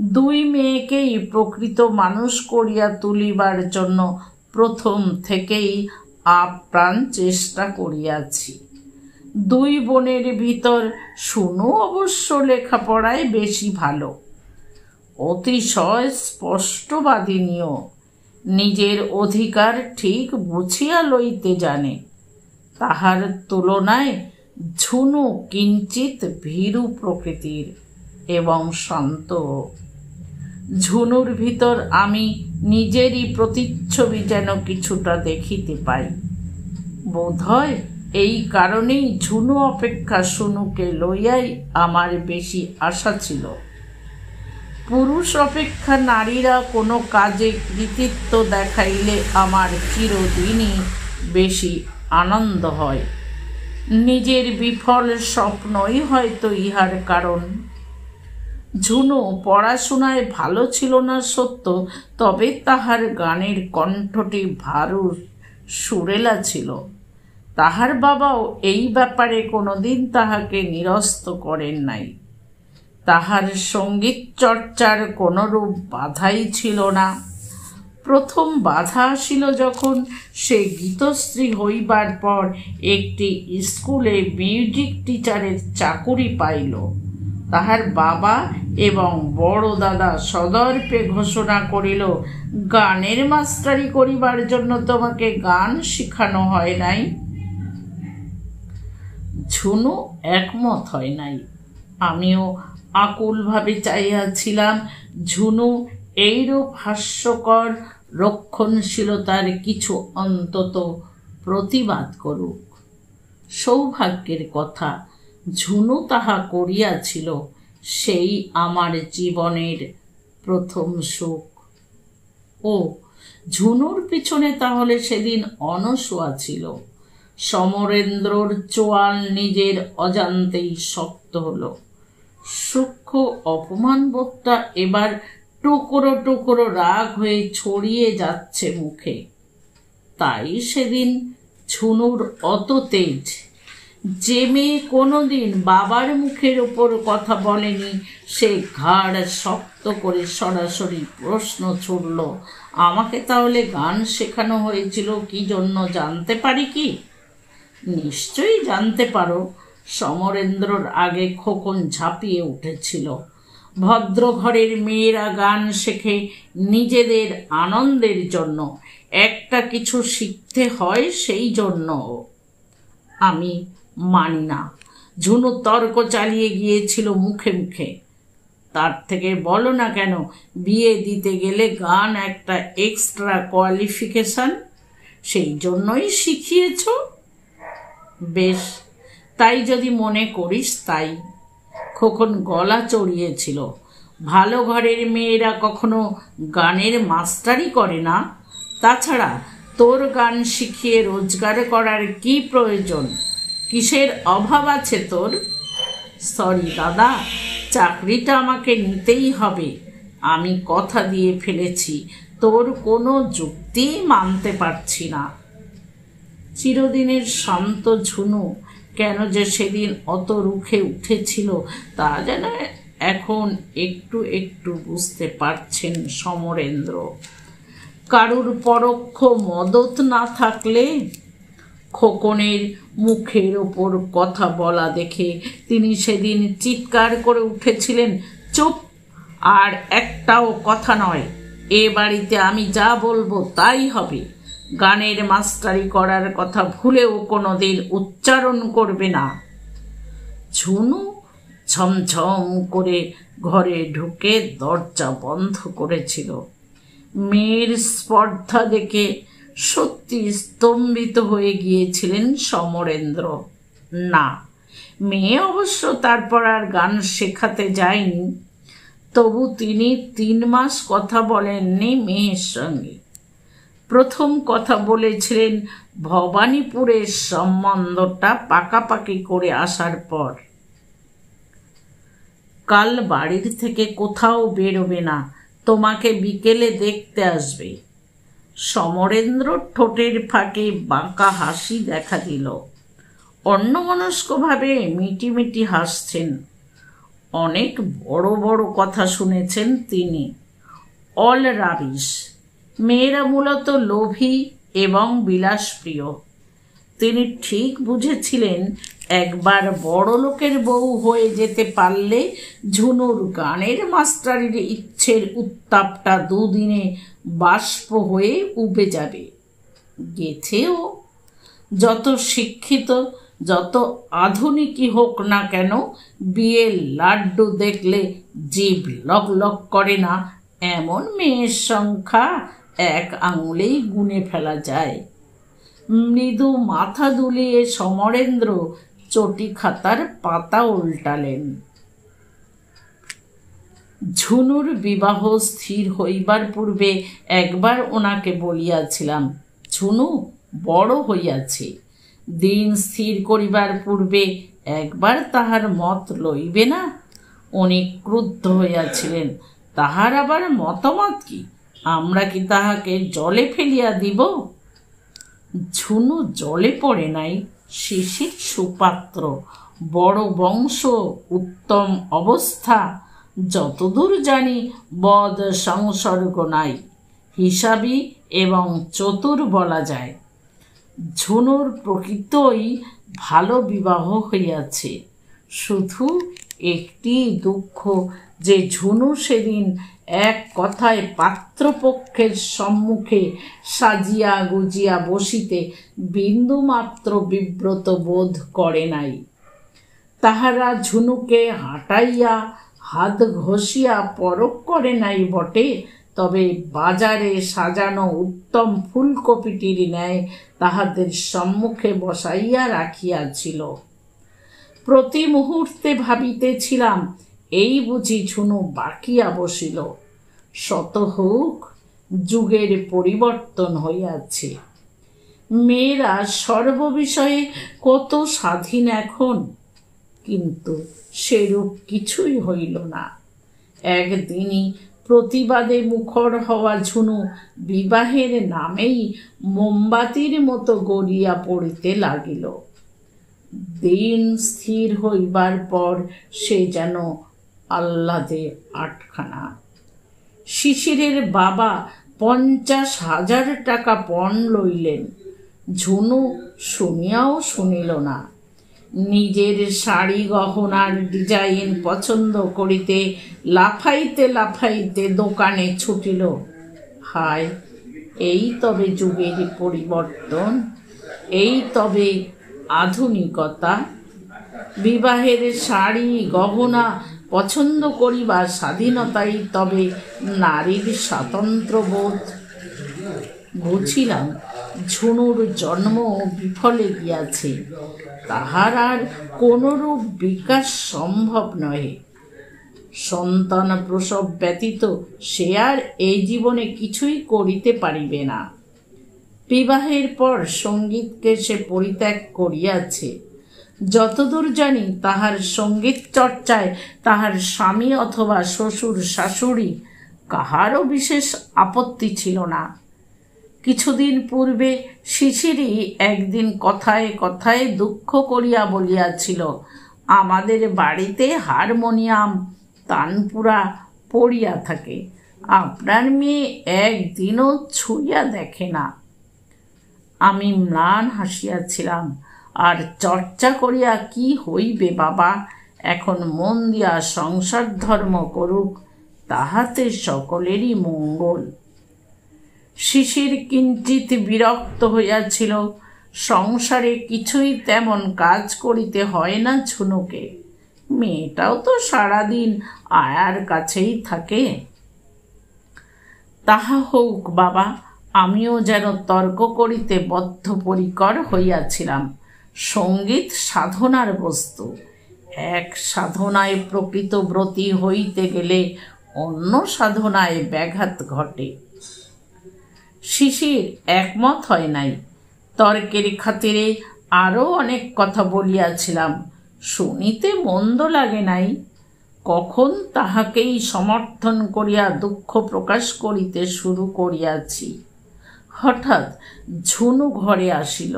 দুই মেয়েকেই প্রকৃত মানুষ করিয়া তুলিবার জন্য প্রথম থেকেই আপ্রাণ চেষ্টা করিয়াছি। দুই বোনের ভিতর শুনু অবশ্য লেখাপড়ায় বেশি ভালো, অতিশয় স্পষ্টবাদিনীয়, নিজের অধিকার ঠিক বুঝিয়া লইতে জানে। তাহার তুলনায় ঝুনু কিঞ্চিত ভীরু প্রকৃতির এবং শান্ত। ঝুনুর ভিতর আমি নিজেরই প্রতিচ্ছবি যেন কিছুটা দেখিতে পাই। বোধহয় এই কারণেই ঝুনু অপেক্ষা শুনুকে লইয়াই আমার বেশি আশা ছিল। পুরুষ অপেক্ষা নারীরা কোনো কাজে কৃতিত্ব দেখাইলে আমার চিরদিনই বেশি আনন্দ হয়। নিজের বিফল স্বপ্নই হয়তো ইহার কারণ। ঝুনু পড়াশোনায় ভালো ছিল না সত্য, তবে তাহার গানের কণ্ঠটি ভারু সুরেলা ছিল। তাহার বাবাও এই ব্যাপারে কোনোদিন তাহাকে নিরস্ত করেন নাই। তাহার সঙ্গীত চর্চার কোনরূপ বাধাই ছিল না। প্রথম বাধা আসিল যখন সে গীতশ্রী হইবার পর একটি স্কুলে মিউজিক টিচারের চাকুরি পাইল। তাহার বাবা এবং বড় দাদা সদর্পে ঘোষণা করিল, গানের মাস্টারি করিবার জন্য তোমাকে গান শিখানো হয় নাই। ঝুনু একমত হয় নাই। আমিও আকুলভাবে চাইয়াছিলাম ঝুনু এইরূপ হাস্যকর রক্ষণশীলতার কিছু অন্তত প্রতিবাদ করুক। সৌভাগ্যের কথা, ঝুনু তাহা করিয়াছিল। সেই আমার জীবনের প্রথম সুখ। ও ঝুনুর পিছনে তাহলে সেদিন অনশোয়া ছিল। সমরেন্দ্রর চোয়াল নিজের অজান্তেই শক্ত হলো। সূক্ষ্ম অপমানবোধটা এবার টুকরো টুকরো রাগ হয়ে ছড়িয়ে যাচ্ছে মুখে। তাই সেদিন ঝুনুর অত তেজ। যে মেয়ে কোনোদিন বাবার মুখের ওপর কথা বলেনি, সে ঘাড় শক্ত করে সরাসরি প্রশ্ন ছুড়ল, আমাকে তাহলে গান শেখানো হয়েছিল কি জন্য জানতে পারি কি? নিশ্চয়ই জানতে পারো। সমরেন্দ্রর আগে খোকন ঝাঁপিয়ে উঠেছিল। ভদ্র ঘরের মেয়েরা গান শেখে নিজেদের আনন্দের জন্য, একটা কিছু শিখতে হয় সেই জন্য। আমি মানি না। ঝুনু তর্ক চালিয়ে গিয়েছিল মুখে মুখে। তার থেকে বলো না কেন, বিয়ে দিতে গেলে গান একটা এক্সট্রা কোয়ালিফিকেশন, সেই জন্যই শিখিয়েছ। বেশ, তাই যদি মনে করিস তাই। খোকন গলা চড়িয়েছিল। ভালো ঘরের মেয়েরা কখনো গানের মাস্টারি করে না। তাছাড়া তোর গান শিখিয়ে রোজগার করার কি প্রয়োজন? কিসের অভাব আছে তোর? সরি দাদা, চাকরিটা আমাকে নিতেই হবে। আমি কথা দিয়ে ফেলেছি, তোর কোনো যুক্তি মানতে পারছি না। চিরদিনের শান্ত ঝুনু কেন যে সেদিন অত রুখে উঠেছিল তা যেন এখন একটু একটু বুঝতে পারছেন সমরেন্দ্র। কারুর পরোক্ষ মদত না থাকলে খোকনের মুখের ওপর কথা বলা দেখে তিনি সেদিন চিৎকার করে উঠেছিলেন, চুপ, আর একটাও কথা নয়, এ বাড়িতে আমি যা বলবো তাই হবে। গানের মাস্টারি করার কথা ভুলেও কোনোদিন উচ্চারণ করবে না। ঝুনু ঝমঝম করে ঘরে ঢুকে দরজা বন্ধ করেছিল। মেয়ের স্পর্ধা দেখে সত্যি স্তম্ভিত হয়ে গিয়েছিলেন সমরেন্দ্র। না, মেয়ে অবশ্য তারপর আর গান শেখাতে যায়নি, তবু তিনি 3 মাস কথা বলেননি মেয়ের সঙ্গে। প্রথম কথা বলেছিলেন ভবানীপুরের সম্বন্ধটা পাকাপাকি করে আসার পর। কাল বাড়ির থেকে কোথাও বেরোবে না, তোমাকে বিকেলে দেখতে আসবে। সমরেন্দ্র ঠোঁটের ফাঁকে বাঁকা হাসি দেখা দিল। অন্যমনস্কভাবে মিটিমিটি হাসছেন। অনেক বড় বড় কথা শুনেছেন তিনি। All rubbish. মেয়েরা মূলত লোভী এবং বিলাসপ্রিয়। তিনি ঠিক বুঝেছিলেন একবার বড় লোকের বউ হয়ে যেতে পারলে ঝুনুর গানের মাস্টারির ইচ্ছের উত্তাপটা 2 দিনে বাষ্প হয়ে উবে যাবে। গেছেও। যত শিক্ষিত, যত আধুনিকই হোক না কেন, বিয়ের লাড্ডু দেখলে জিভ লক লক করে না এমন মেয়ের সংখ্যা 1 আঙুলেই গুনে ফেলা যায়। মৃদু মাথা দুলিয়ে সমরেন্দ্র চটি খাতার পাতা উল্টালেন। ঝুনুর বিবাহ স্থির হইবার পূর্বে একবার ওনাকে বলিয়াছিলাম, ঝুনু বড় হইয়াছে, দিন স্থির করিবার পূর্বে একবার তাহার মত লইবে না? উনি ক্রুদ্ধ হইয়াছিলেন। তাহার আবার মতামত কি? আমরা কি তাহাকে জলে ফেলিয়া দিব? ঝুনু জলে পড়ে নাই, শিশির সুপাত্র, বড় বংশ, উত্তম অবস্থা, যতদূর জানি বদ সংসর্গ নাই, হিসাবী এবং চতুর বলা যায়। ঝুনুর প্রকৃতই ভালো বিবাহ হইয়াছে। শুধু একটি দুঃখ যে ঝুনু সেদিন এক কথায় পাত্রপক্ষের সম্মুখে সাজিয়া গুজিয়া বসিতে বিন্দুমাত্র বিব্রত বোধ করে নাই। তাহারা ঝুনুকে হাঁটাইয়া হাত ঘষিয়া পরখ করে নাই বটে, তবে বাজারে সাজানো উত্তম ফুলকপিটির ন্যায় তাহাদের সম্মুখে বসাইয়া রাখিয়াছিল। প্রতি মুহূর্তে ভাবিতেছিলাম, এই বুঝি ঝুনু বাকিয়া বসিল। শত হোক, যুগের পরিবর্তন হইয়াছে। মেয়েরা সর্ববিষয়ে কত স্বাধীন এখন, কিন্তু সেরূপ কিছুই হইল না। একদিনই প্রতিবাদে মুখর হওয়া ঝুনু বিবাহের নামেই মোমবাতির মতো গড়িয়া পড়িতে লাগিল। দিন স্থির হইবার পর সে যেন আহ্লাদে আটখানা। শিশিরের বাবা 50,000 টাকা পণ লইলেন। ঝুনু শুনিয়াও শুনিল না। নিজের শাড়ি গহনার ডিজাইন পছন্দ করিতে লাফাইতে লাফাইতে দোকানে ছুটিল। হায়, এই তবে যুগের পরিবর্তন, এই তবে আধুনিকতা। বিবাহের শাড়ি গহনা পছন্দ করিবার স্বাধীনতাই তবে নারীর স্বাতন্ত্র্য বোধ। বুঝিলাম ঝুনুর জন্ম বিফলে গিয়াছে, তাহার আর কোনরূপ বিকাশ সম্ভব নহে। সন্তান প্রসব ব্যতীত সে আর এই জীবনে কিছুই করিতে পারিবে না। বিবাহের পর সঙ্গীতকে সে পরিত্যাগ করিয়াছে। যতদূর জানি তাহার সঙ্গীত চর্চায় তাহার স্বামী অথবা শ্বশুর শাশুড়ি কাহারও বিশেষ আপত্তি ছিল না। কিছুদিন পূর্বে শিশিরই একদিন কথায় কথায় দুঃখ করিয়া বলিয়াছিল, আমাদের বাড়িতে হারমোনিয়াম তানপুরা পড়িয়া থাকে, আপনার মেয়ে একদিনও ছুঁইয়া দেখে না। আমি ম্লান হাসিয়াছিলাম। আর চর্চা করিয়া কি হইবে বাবা, এখন মন দিয়া সংসার ধর্ম করুক, তাহাতে সকলেরই মঙ্গল। শিশির কিঞ্চিত বিরক্ত হইয়াছিল। সংসারে কিছুই তেমন কাজ করিতে হয় না ঝুনুকে, মেয়েটাও তো সারাদিন আয়ার কাছেই থাকে। তাহা হোক বাবা, আমিও যেন তর্ক করিতে বদ্ধপরিকর হইয়াছিলাম। সঙ্গীত সাধনার বস্তু। এক সাধনায় প্রকৃত ব্রতী হইতে গেলে অন্য সাধনায় ব্যাঘাত ঘটে। শিশির একমত হয় নাই। তর্কের খাতিরে আরও অনেক কথা বলিয়াছিলাম, শুনিতে মন্দ লাগে নাই। কখন তাহাকেই সমর্থন করিয়া দুঃখ প্রকাশ করিতে শুরু করিয়াছি। হঠাৎ ঝুনু ঘরে আসিল।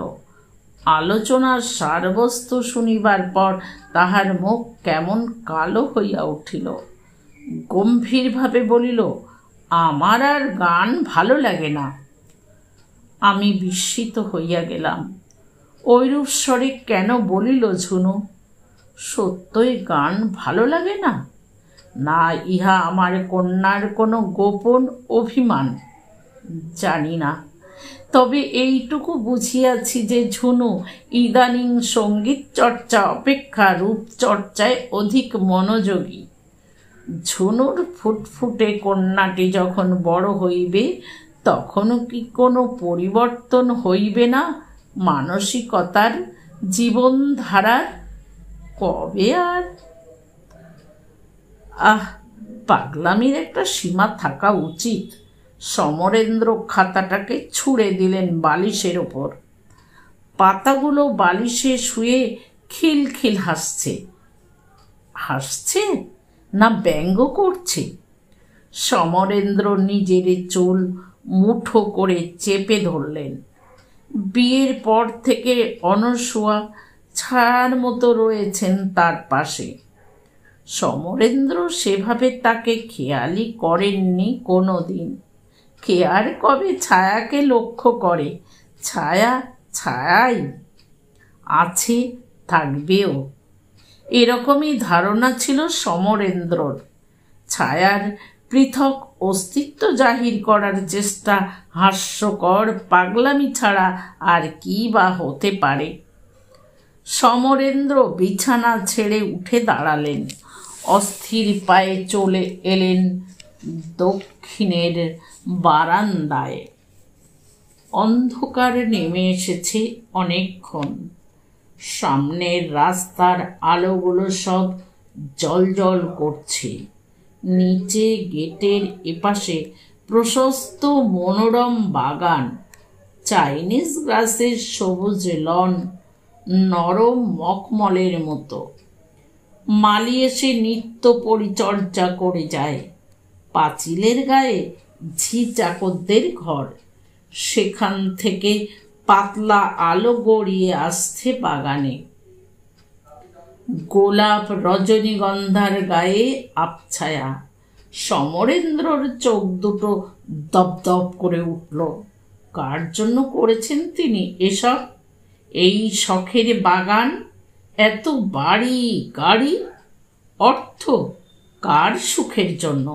আলোচনার সারবস্তু শুনিবার পর তাহার মুখ কেমন কালো হইয়া উঠিল। গম্ভীরভাবে বলিল, আমার আর গান ভালো লাগে না। আমি বিস্মিত হইয়া গেলাম। ঐরূপ স্বরে কেন বলিল ঝুনু? সত্যই গান ভালো লাগে না? না ইহা আমার কন্যার কোনো গোপন অভিমান? জানি না, তবে এইটুকু বুঝিয়াছি যে ঝুনু ইদানিং সঙ্গীত চর্চা অপেক্ষা রূপচর্চায় অধিক মনোযোগী। ঝুনুর ফুটফুটে কন্যাটি যখন বড় হইবে, তখনও কি কোনো পরিবর্তন হইবে না মানসিকতার, জীবনধারার? কবে আর? পাগলামির একটা সীমা থাকা উচিত। সমরেন্দ্র খাতাটাকে ছুঁড়ে দিলেন বালিশের ওপর। পাতাগুলো বালিশে শুয়ে খিলখিল হাসছে। হাসছে না ব্যঙ্গ করছে? সমরেন্দ্র নিজের চুল মুঠো করে চেপে ধরলেন। বিয়ের পর থেকে অনসূয়া ছায়ার মতো রয়েছেন তার পাশে। সমরেন্দ্র সেভাবে তাকে খেয়ালই করেননি কোনো দিন। কে আর কবে ছায়াকে লক্ষ্য করে? ছায়া ছায়াই আছে, থাকবেও, এরকমই ধারণা ছিল সমরেন্দ্রর। ছায়ার পৃথক অস্তিত্ব জাহির করার চেষ্টা হাস্যকর পাগলামি ছাড়া আর কি বা হতে পারে? সমরেন্দ্র বিছানা ছেড়ে উঠে দাঁড়ালেন। অস্থির পায়ে চলে এলেন দক্ষিণের বারান্দায়। অন্ধকার নেমে এসেছে অনেকক্ষণ। সামনের রাস্তার আলোগুলো সব জ্বলজ্বল করছে। নিচে গেটের এপাশে প্রশস্ত মনোরম বাগান, চাইনিজ গ্রাসের সবুজ লন, নরম মখমলের মতো। মালি এসে নিত্য পরিচর্যা করে যায়। পাঁচিলের গায়ে ঝি চাকরদের ঘর, সেখান থেকে পাতলা আলো গড়িয়ে আসছে বাগানে। গোলাপ রজনীগন্ধার গায়ে আবছায়া। সমরেন্দ্রর চোখ দুটো দপদপ করে উঠল। কার জন্য করেছেন তিনি এসব? এই শখের বাগান, এত বাড়ি গাড়ি, অর্থ কার সুখের জন্য?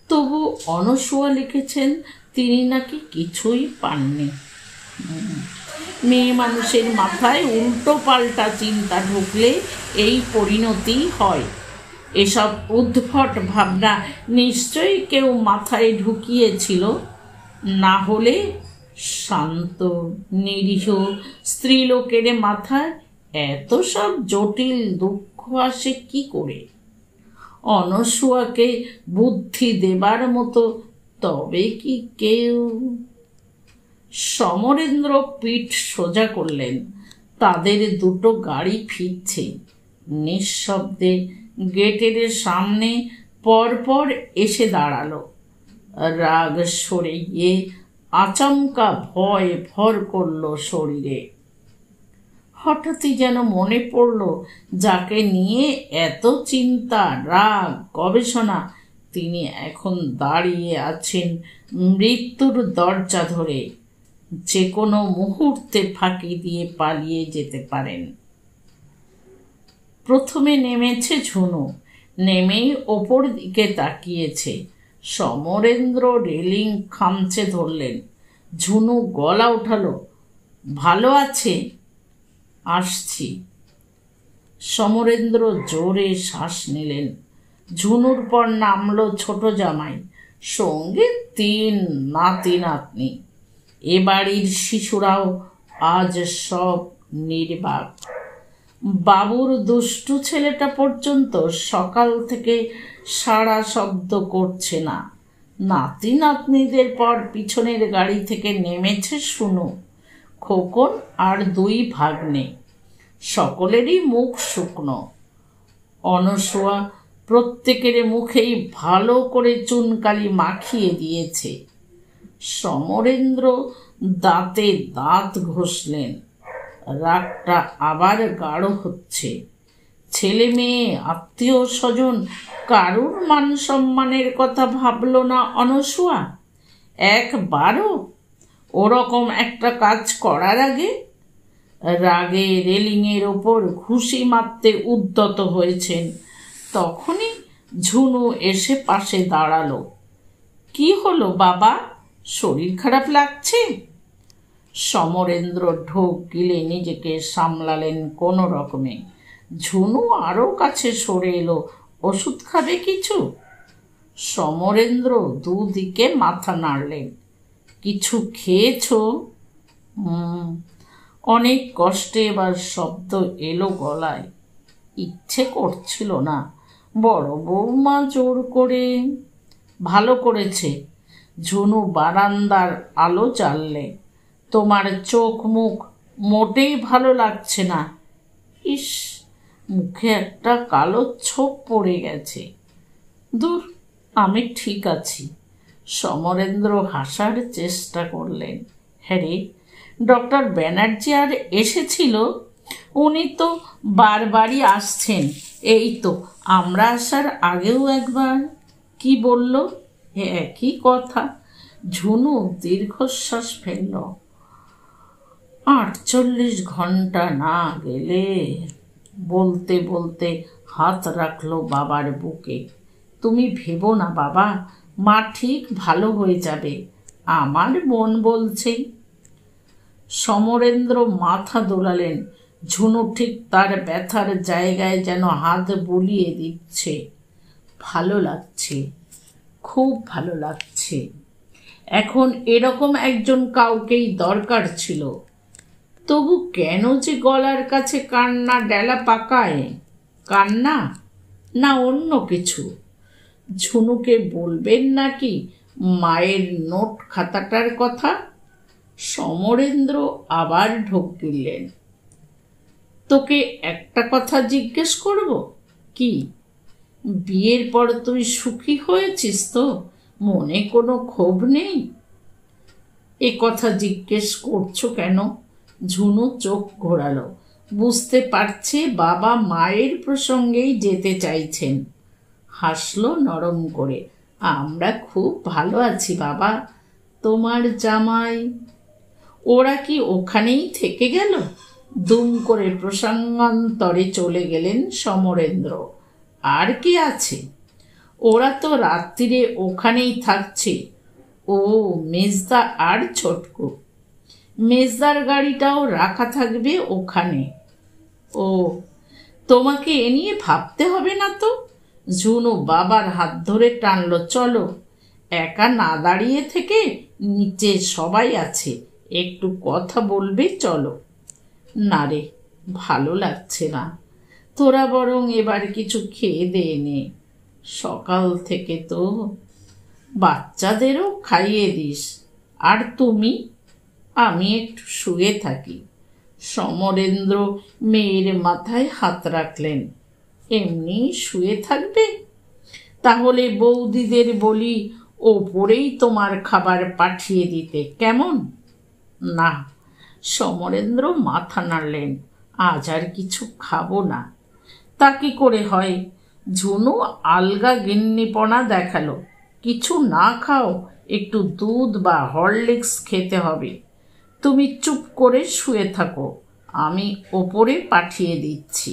তবু অনসূয়া লিখেছেন তিনি নাকি কিছুই পাননি। মেয়ে মানুষের মাথায় উল্টো পাল্টা চিন্তা ঢুকলে এই পরিণতি হয়। এসব উদ্ভট ভাবনা নিশ্চয়ই কেউ মাথায় ঢুকিয়েছিল, না হলে শান্ত নিরীহ স্ত্রীলোকের মাথায় এত সব জটিল দুঃখ আসে কি করে? অনসূয়াকে বুদ্ধি দেবার মতো তবে কি কেউ? সমরেন্দ্র পিঠ সোজা করলেন। তাদের দুটো গাড়ি ফিরছে। নিঃশব্দে গেটের সামনে পরপর এসে দাঁড়ালো। রাগ সরে গিয়ে আচমকা ভয় ভর করল শরীরে। হঠাৎই যেন মনে পড়ল, যাকে নিয়ে এত চিন্তা, রাগ, গবেষণা, তিনি এখন দাঁড়িয়ে আছেন মৃত্যুর দরজা ধরে। যে কোনো মুহূর্তে ফাঁকি দিয়ে পালিয়ে যেতে পারেন। প্রথমে নেমেছে ঝুনু, নেমেই ওপর দিকে তাকিয়েছে। সমরেন্দ্র রেলিং খামচে ধরলেন। ঝুনু গলা উঠালো, ভালো আছে? আসছি। সমরেন্দ্র জোরে শ্বাস নিলেন। ঝুনুর পর নামলো ছোট জামাই, সঙ্গে 3 নাতি নাতনি। এ বাড়ির শিশুরাও আজ সব নির্বাক। বাবুর দুষ্টু ছেলেটা পর্যন্ত সকাল থেকে সারা শব্দ করছে না। নাতি নাতনিদের পর পিছনের গাড়ি থেকে নেমেছে শুনু, খোকন আর 2 ভাগ্নে। সকলেরই মুখ শুকনো। অনসূয়া প্রত্যেকের মুখেই ভালো করে চুনকালি মাখিয়ে দিয়েছে। সমরেন্দ্র দাঁতে দাঁত ঘষলেন। রাগটা আবার গাঢ় হচ্ছে। ছেলে মেয়ে আত্মীয় স্বজন কারুর মান সম্মানের কথা ভাবল না অনসূয়া একবারও ওরকম একটা কাজ করার আগে? রাগে রেলিংয়ের ওপর ঘুষি মারতে উদ্যত হয়েছেন। তখনই ঝুনু এসে পাশে দাঁড়ালো। কি হলো বাবা, শরীর খারাপ লাগছে? সমরেন্দ্র ঢোক গিলে নিজেকে সামলালেন কোনো রকমে। ঝুনু আরও কাছে সরে এলো। ওষুধ খাবে কিছু? সমরেন্দ্র দুদিকে মাথা নাড়লেন। কিছু খেয়েছ? অনেক কষ্টে এবার শব্দ এলো গলায়। ইচ্ছে করছিল না, বড় বৌমা জোর করে। ভালো করেছে। ঝুনু বারান্দার আলো জ্বাললে। তোমার চোখ মুখ মোটেই ভালো লাগছে না। ইস, মুখে একটা কালো ছোপ পড়ে গেছে। দূর, আমি ঠিক আছি। সমরেন্দ্র হাসার চেষ্টা করলেন। হ্যাঁ রে, ডক্টর ব্যানার্জি আর এসেছিল? উনি তো বারবারই আসছেন। এই তো আমরা আসার আগেও একবার। কি বলল? একই কথা। ঝুনু দীর্ঘশ্বাস ফেলল। 48 ঘন্টা না গেলে। বলতে বলতে হাত রাখলো বাবার বুকে। তুমি ভেবো না বাবা, মা ঠিক ভালো হয়ে যাবে, আমার মন বলছে। সমরেন্দ্র মাথা দোলালেন। ঝুনু ঠিক তার ব্যথার জায়গায় যেন হাত বুলিয়ে দিচ্ছে। ভালো লাগছে, খুব ভালো লাগছে। এখন এরকম একজন কাউকেই দরকার ছিল। তবু কেন যে গলার কাছে কান্না ডেলা পাকায়? কান্না না অন্য কিছু? ঝুনুকে বলবেন নাকি মায়ের নোট খাতাটার কথা? সমরেন্দ্র আবার ঢোক গিললেন। তোকে একটা কথা জিজ্ঞেস করব? কি? বিয়ের পর তুই সুখী হয়েছিস তো? মনে কোনো ক্ষোভ নেই? এ কথা জিজ্ঞেস করছো কেন? ঝুনু চোখ ঘোরালো। বুঝতে পারছে বাবা মায়ের প্রসঙ্গেই যেতে চাইছেন। হাসলো নরম করে। আমরা খুব ভালো আছি বাবা। তোমার জামাই? ওরা কি ওখানেই থেকে গেল? দুম করে প্রসঙ্গান্তরে চলে গেলেন সমরেন্দ্র। আর কে আছে? ওরা তো রাত্রিরে ওখানেই থাকছে। ও মেজদা আর ছোটকু। মেজদার গাড়িটাও রাখা থাকবে ওখানে। ও, তোমাকে এ নিয়ে ভাবতে হবে না তো। ঝুনু বাবার হাত ধরে টানলো। চলো, একা না দাঁড়িয়ে থেকে নিচে সবাই আছে, একটু কথা বলবে, চলো। না রে, ভালো লাগছে না। তোরা বরং এবার কিছু খেয়ে দে নে। সকাল থেকে তো। বাচ্চাদেরও খাইয়ে দিস। আর তুমি? আমি একটু শুয়ে থাকি। সমরেন্দ্র মেয়ের মাথায় হাত রাখলেন। এমনি শুয়ে থাকবে? তাহলে বৌদিদের বলি ওপরেই তোমার খাবার পাঠিয়ে দিতে, কেমন? না। সমরেন্দ্র মাথা নাড়লেন। আজ আর কিছু খাবো না। তা কি করে হয়? ঝুনু আলগা গিন্নিপনা দেখালো। কিছু না খাও, একটু দুধ বা হরলিক্স খেতে হবে। তুমি চুপ করে শুয়ে থাকো, আমি ওপরে পাঠিয়ে দিচ্ছি।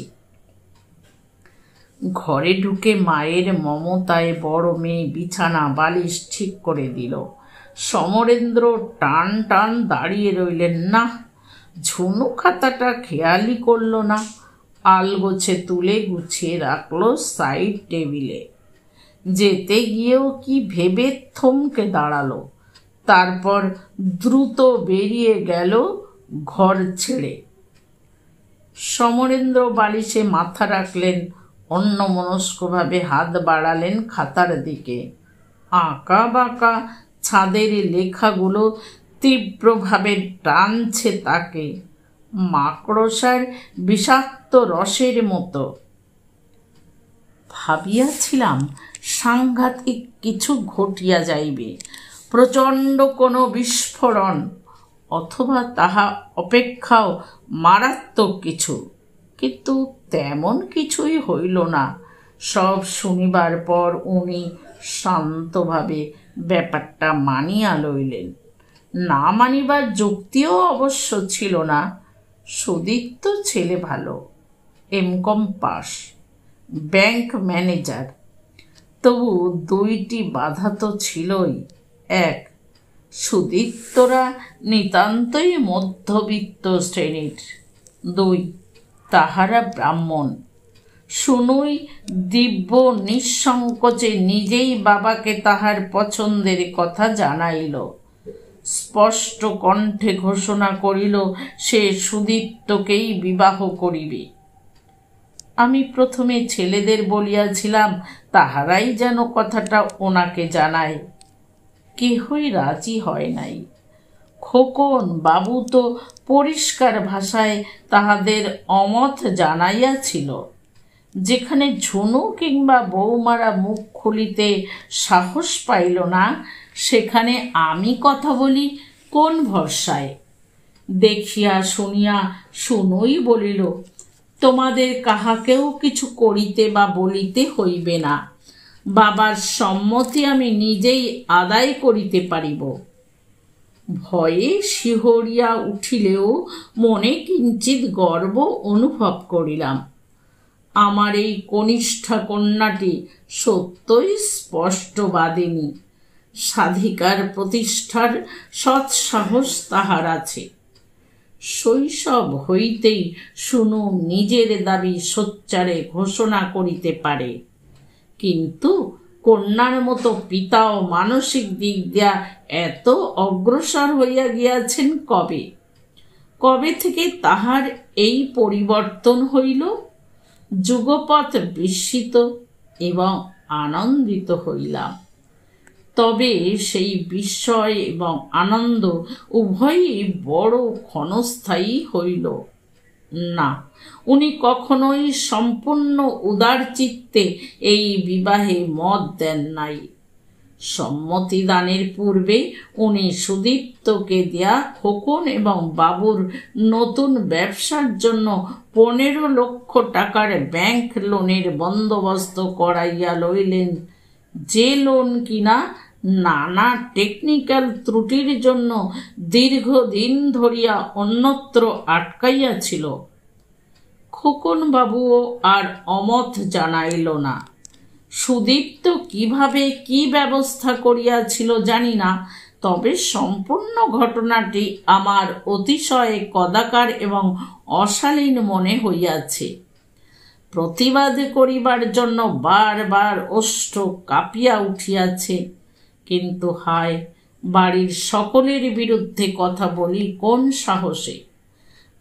ঘরে ঢুকে মায়ের মমতায় বড় মেয়ে বিছানা বালিশ ঠিক করে দিল। সমরেন্দ্র টান টান দাঁড়িয়ে রইলেন। না, ঝুনু খাতাটা খেয়ালই করল না। আলগোছে তুলে গুছিয়ে রাখলো সাইড টেবিলে। যেতে গিয়েও কি ভেবে থমকে দাঁড়ালো। তারপর দ্রুত বেরিয়ে গেল ঘর ছেড়ে। সমরেন্দ্র বালিশে মাথা রাখলেন, অন্যমনস্কভাবে হাত বাড়ালেন খাতার দিকে। আঁকা বাঁকা ছাদের লেখাগুলো তীব্রভাবে টানছে তাকে, মাকড়সার বিষাক্ত রসের মতো। ভাবিয়াছিলাম সাংঘাতিক কিছু ঘটিয়া যাইবে, প্রচণ্ড কোনো বিস্ফোরণ, অথবা তাহা অপেক্ষাও মারাত্মক কিছু। কিন্তু তেমন কিছুই হইল না। সব শুনিবার পর উনি শান্তভাবে ব্যাপারটা মানিয়া লইলেন। না মানিবার যুক্তিও অবশ্য ছিল না। সুদীপ্ত ছেলে ভালো, এমকম পাস, ব্যাংক ম্যানেজার। তবু দুইটি বাধা তো ছিলই। এক, সুদীপ্তরা নিতান্তই মধ্যবিত্ত শ্রেণীর। দুই, তাহারা ব্রাহ্মণ। শুনুই দিব্য নিঃসংকোচে নিজেই বাবাকে তাহার পছন্দের কথা জানাইল। স্পষ্ট কণ্ঠে ঘোষণা করিল সে সুদীপ্তকেই বিবাহ করিবে। আমি প্রথমে ছেলেদের বলিয়াছিলাম তাহারাই যেন কথাটা ওনাকে জানায়। কেহই রাজি হয় নাই। খোকন বাবু তো পরিষ্কার ভাষায় তাহাদের অমত জানাইয়াছিল। যেখানে ঝুনু কিংবা বৌমারা মুখ খুলিতে সাহস পাইল না, সেখানে আমি কথা বলি কোন ভরসায়? দেখিয়া শুনিয়া শুনুই বলিল, তোমাদের কাহাকেও কিছু করিতে বা বলিতে হইবে না। বাবার সম্মতি আমি নিজেই আদায় করিতে পারিব। ভয়ে শিহরিয়া উঠিলেও মনে কিঞ্চিত গর্ব অনুভব করিলাম। আমার এই কনিষ্ঠা কন্যাটি সত্যই স্পষ্টবাদিনী। স্বাধিকার প্রতিষ্ঠার সৎসাহস তাহার আছে। শৈশব হইতেই শুনু নিজের দাবি সোচ্চারে ঘোষণা করিতে পারে। কিন্তু কন্যার মতো পিতাও মানসিক দিক দিয়া এত অগ্রসর হইয়া গিয়াছেন কবে? কবে থেকে তাহার এই পরিবর্তন হইল? যুগপৎ বিস্মিত এবং আনন্দিত হইলাম। তবে সেই বিস্ময় এবং আনন্দ উভয়ই বড় ক্ষণস্থায়ী হইল না। উনি কখনোই সম্পূর্ণ উদার চিত্তে এই বিবাহে মত দেন নাই। সম্মতি দানের পূর্বে উনি সুদীপ্তকে দেয়া খোকন এবং বাবুর নতুন ব্যবসার জন্য 15 লক্ষ টাকার ব্যাংক লোনের বন্দোবস্ত করাইয়া লইলেন, যে লোন কিনা নানা টেকনিক্যাল ত্রুটির জন্য দীর্ঘদিন ধরিয়া অন্যত্র আটকাইয়াছিল। খোকন বাবুও আর অমত জানাইল না। সুদীপ্ত কিভাবে কি ব্যবস্থা করিয়াছিল জানি না, তবে সম্পূর্ণ ঘটনাটি আমার অতিশয় কদাকার এবং অশালীন মনে হইয়াছে। প্রতিবাদ করিবার জন্য বারবার ওষ্ঠ কাঁপিয়া উঠিয়াছে। কিন্তু হায়, বাড়ির সকলের বিরুদ্ধে কথা বলি কোন সাহসে?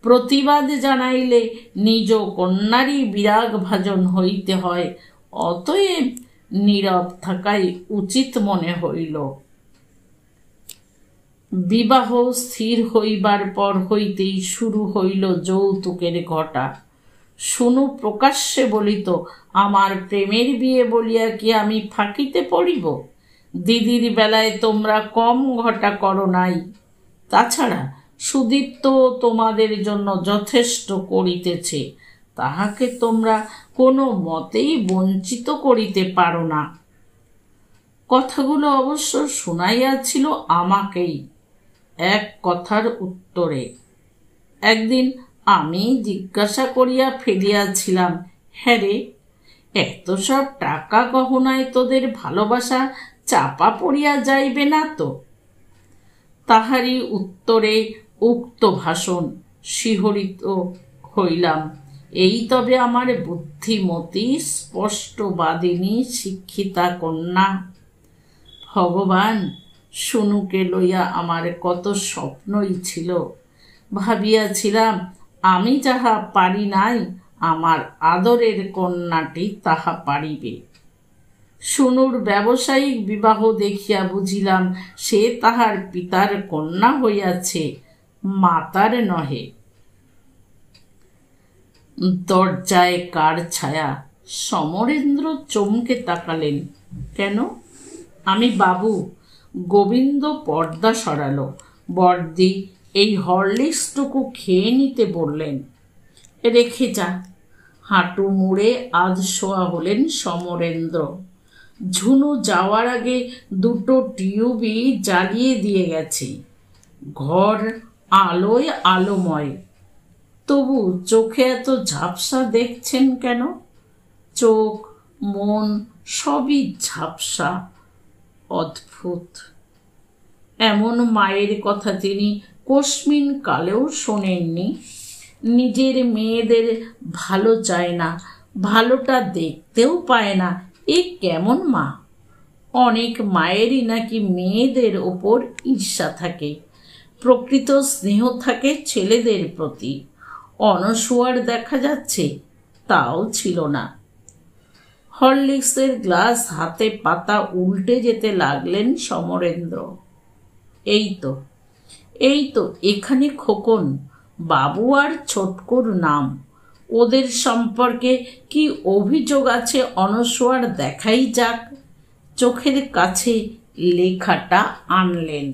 প্রতিবাদ জানাইলে নিজ কন্যারই বিরাগ ভাজন হইতে হয়। অতএব নীরব থাকাই উচিত মনে হইল। বিবাহ স্থির হইবার পর হইতেই শুরু হইল যৌতুকের ঘটা। শুনু প্রকাশ্যে বলিত, আমার প্রেমের বিয়ে বলিয়া কি আমি ফাঁকিতে পড়িব? দিদির বেলায় তোমরা কম ঘটা করো নাই। তাছাড়া সুদীপ্ত তোমাদের জন্য যথেষ্ট করিতেছে, তাহাকে তোমরা কোনো মতেই বঞ্চিত করিতে পারো না। কথাগুলো অবশ্য শুনাইয়াছিল আমাকেই। এক কথার উত্তরে। একদিন আমি জিজ্ঞাসা করিয়া ফেলিয়াছিলাম, হ্যাঁ রে, এত সব টাকা গহনায় তোদের ভালোবাসা চাপা পড়িয়া যাইবে না তো? তাহারই উত্তরে উক্ত ভাষণ শিহরিত হইলাম। এই তবে আমার বুদ্ধিমতী স্পষ্টবাদিনী শিক্ষিতা কন্যা। ভগবান, শুনুকে লইয়া আমার কত স্বপ্নই ছিল। ভাবিয়াছিলাম আমি যাহা পারি নাই, আমার আদরের কন্যাটি তাহা পারিবে। শুনুর ব্যবসায়িক বিবাহ দেখিয়া বুঝিলাম সে তাহার পিতার কন্যা হইয়াছে, মাতার নহে। দরজায় কার ছায়া? সমরেন্দ্র চমকে তাকালেন। কেন? আমি বাবু। গোবিন্দ পর্দা সরালো। বড়দি এই হরলিক্সটুকু খেয়ে নিতে বললেন। রেখে যা। হাঁটু মুড়ে আধ শোয়া হলেন সমরেন্দ্র। ঝুনু যাওয়ার আগে দুটো টিউবই জ্বালিয়ে দিয়ে গেছে। ঘর আলোয় আলোময়। তবু চোখে এত ঝাপসা দেখছেন কেন? চোখ মন সবই ঝাপসা, অদ্ভুত। এমন মায়ের কথা তিনি কোশমিন কালেও শোনেননি। নিজের মেয়েদের ভালো চায় না, ভালোটা দেখতেও পায় না, এ কেমন মা? অনেক মায়েরই নাকি মেয়েদের ওপর ঈর্ষা থাকে, প্রকৃত স্নেহ থাকে ছেলেদের প্রতি। অনসূয়ার দেখা যাচ্ছে তাও ছিল না। হরলিক্সের গ্লাস হাতে পাতা উল্টে যেতে লাগলেন সমরেন্দ্র। এই তো এখানে খোকন, বাবু আর ছোটকুর নাম। ওদের সম্পর্কে কি অভিযোগ আছে অনসূয়ার দেখাই যাক। চোখের কাছে লেখাটা আনলেন।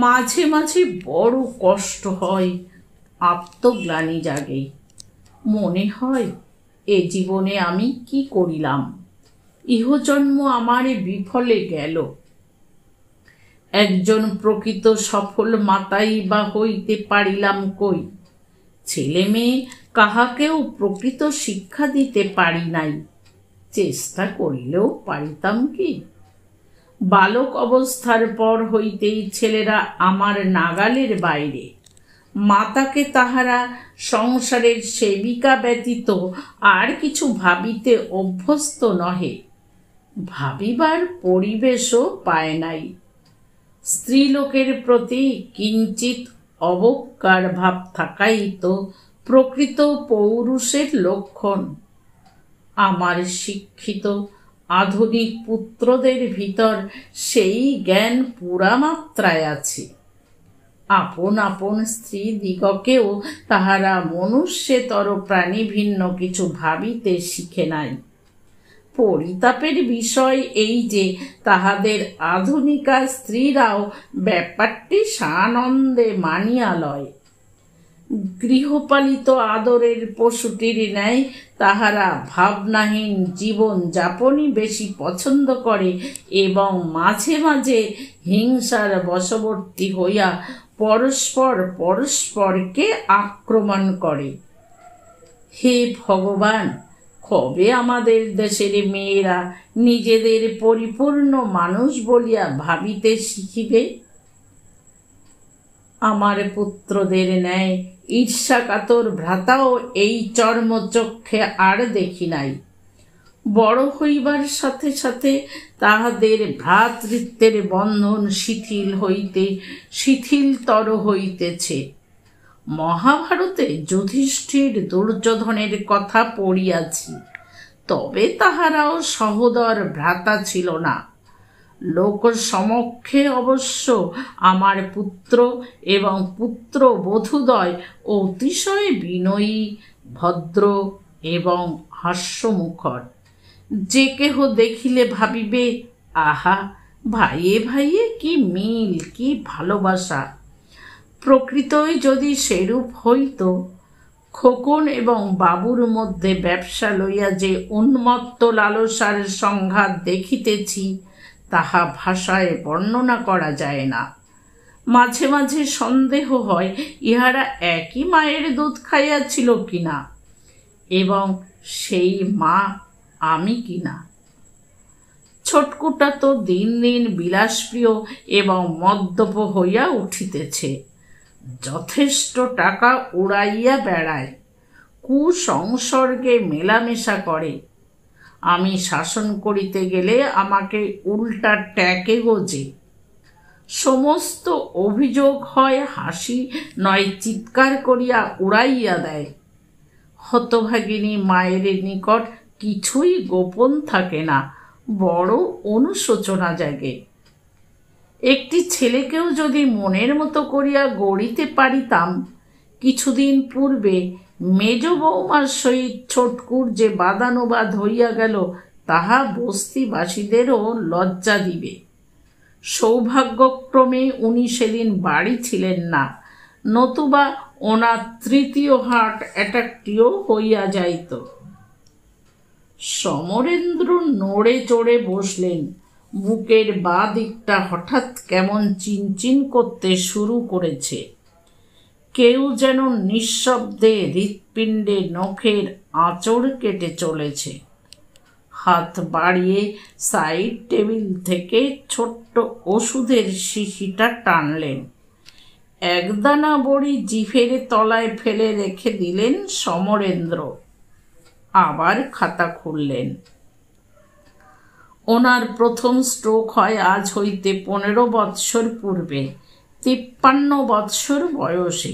মাঝে মাঝে বড় কষ্ট হয়, আত্মগ্লানি জাগে। মনে হয় এ জীবনে আমি কি করিলাম, ইহজন্ম আমার বিফলে গেল। একজন প্রকৃত সফল মাতাই বা হইতে পারিলাম কই? ছেলে মেয়ে কাহাকেও প্রকৃত শিক্ষা দিতে পারি নাই। চেষ্টা করিলেও পারিতাম কি? বালক অবস্থার পর হইতেই ছেলেরা আমার নাগালের বাইরে। মাতাকে তাহারা সংসারের সেবিকা ব্যতীত আর কিছু ভাবিতে অভ্যস্ত নহে। ভাবিবার পরিবেশও পায় নাই। স্ত্রীলোকের প্রতি কিঞ্চিত অবজ্ঞার ভাব থাকাই তো প্রকৃত পৌরুষের লক্ষণ। আমার শিক্ষিত আধুনিক পুত্রদের ভিতর সেই জ্ঞান পুরামাত্রায় আছে। আপন আপন স্ত্রী দিগকেও তাহারা মনুষ্যেতর প্রাণী ভিন্ন কিছু ভাবিতে শিখে নাই। পরিতাপের বিষয় এই যে তাহাদের আধুনিকা স্ত্রীরাও ব্যাপারটি সানন্দে মানিয়া লয়। গৃহপালিত আদরের পশুটির ন্যায় তাহারা ভাবনাহীন জীবন যাপনই বেশি পছন্দ করে এবং মাঝে মাঝে হিংসার বশবর্তী হইয়া পরস্পরকে আক্রমণ করে। হে ভগবান, কবে আমাদের দেশের মেয়েরা নিজেদের পরিপূর্ণ মানুষ বলিয়া ভাবিতে শিখিবে? আমার পুত্রদের ন্যায় ঈর্ষাকাতর ভ্রাতাও এই চর্মচক্ষে আর দেখি নাই। বড় হইবার সাথে সাথে তাহাদের ভ্রাতৃত্বের বন্ধন শিথিলতর হইতেছে। মহাভারতে যুধিষ্ঠির দুর্যোধনের কথা পড়িয়াছি, তবে তাহারাও সহোদর ভ্রাতা ছিল না। লোক সমক্ষে অবশ্য আমার পুত্র এবং পুত্র বধূদ্বয় অতিশয় বিনয়ী, ভদ্র এবং হাস্যমুখর। যে কেহ দেখিলে ভাবিবে, আহা, ভাইয়ে ভাইয়ে কি মিল, কি ভালোবাসা। প্রকৃতই যদি সেরূপ হইত, খোকন এবং বাবুর মধ্যে ব্যবসা লইয়া যে উন্মত্ত লালসার সংঘাত দেখিতেছি, তাহা ভাষায় বর্ণনা করা যায় না। মাঝে মাঝে সন্দেহ হয় ইহারা একই মায়ের দুধ খাইয়াছিল কিনা, এবং সেই মা আমি কিনা। ছোটকুটা তো দিন দিন বিলাসপ্রিয় এবং মদ্যপ হইয়া উঠিতেছে, যথেষ্ট টাকা উড়াইয়া বেড়ায়, কুসংসর্গে মেলামেশা করে। আমি শাসন করিতে গেলে আমাকে উল্টা ট্যাকে গোজে। সমস্ত অভিযোগ হয় হাসি নয় চিৎকার করিয়া উড়াইয়া দেয়। হতভাগিনী মায়ের নিকট কিছুই গোপন থাকে না, বড় অনুশোচনা জাগে। একটি ছেলেকেও যদি মনের মতো করিয়া গড়িতে পারিতাম। কিছুদিন পূর্বে মেজ বৌমার সহিত ছোটকুর যে বাদানুবাদ হইয়া গেল, তাহা বস্তিবাসীদেরও লজ্জা দিবে। সৌভাগ্যক্রমে উনি সেদিন বাড়ি ছিলেন না, নতুবা ওনার তৃতীয় হার্ট অ্যাটাকটিও হইয়া যাইত। সমরেন্দ্র নড়ে চড়ে বসলেন। বুকের বাঁ দিকটা হঠাৎ কেমন চিনচিন করতে শুরু করেছে। কেউ যেন নিঃশব্দে হৃৎপিণ্ডে নখের আঁচড় কেটে চলেছে। হাত বাড়িয়ে সাইড টেবিল থেকে ছোট্ট ওষুধের শিশিটা টানলেন। একদানা বড়ি জিভের তলায় ফেলে রেখে দিলেন সমরেন্দ্র। আবার খাতা খুললেন। ওনার প্রথম স্ট্রোক হয় আজ হইতে 15 বৎসর পূর্বে, 53 বৎসর বয়সে।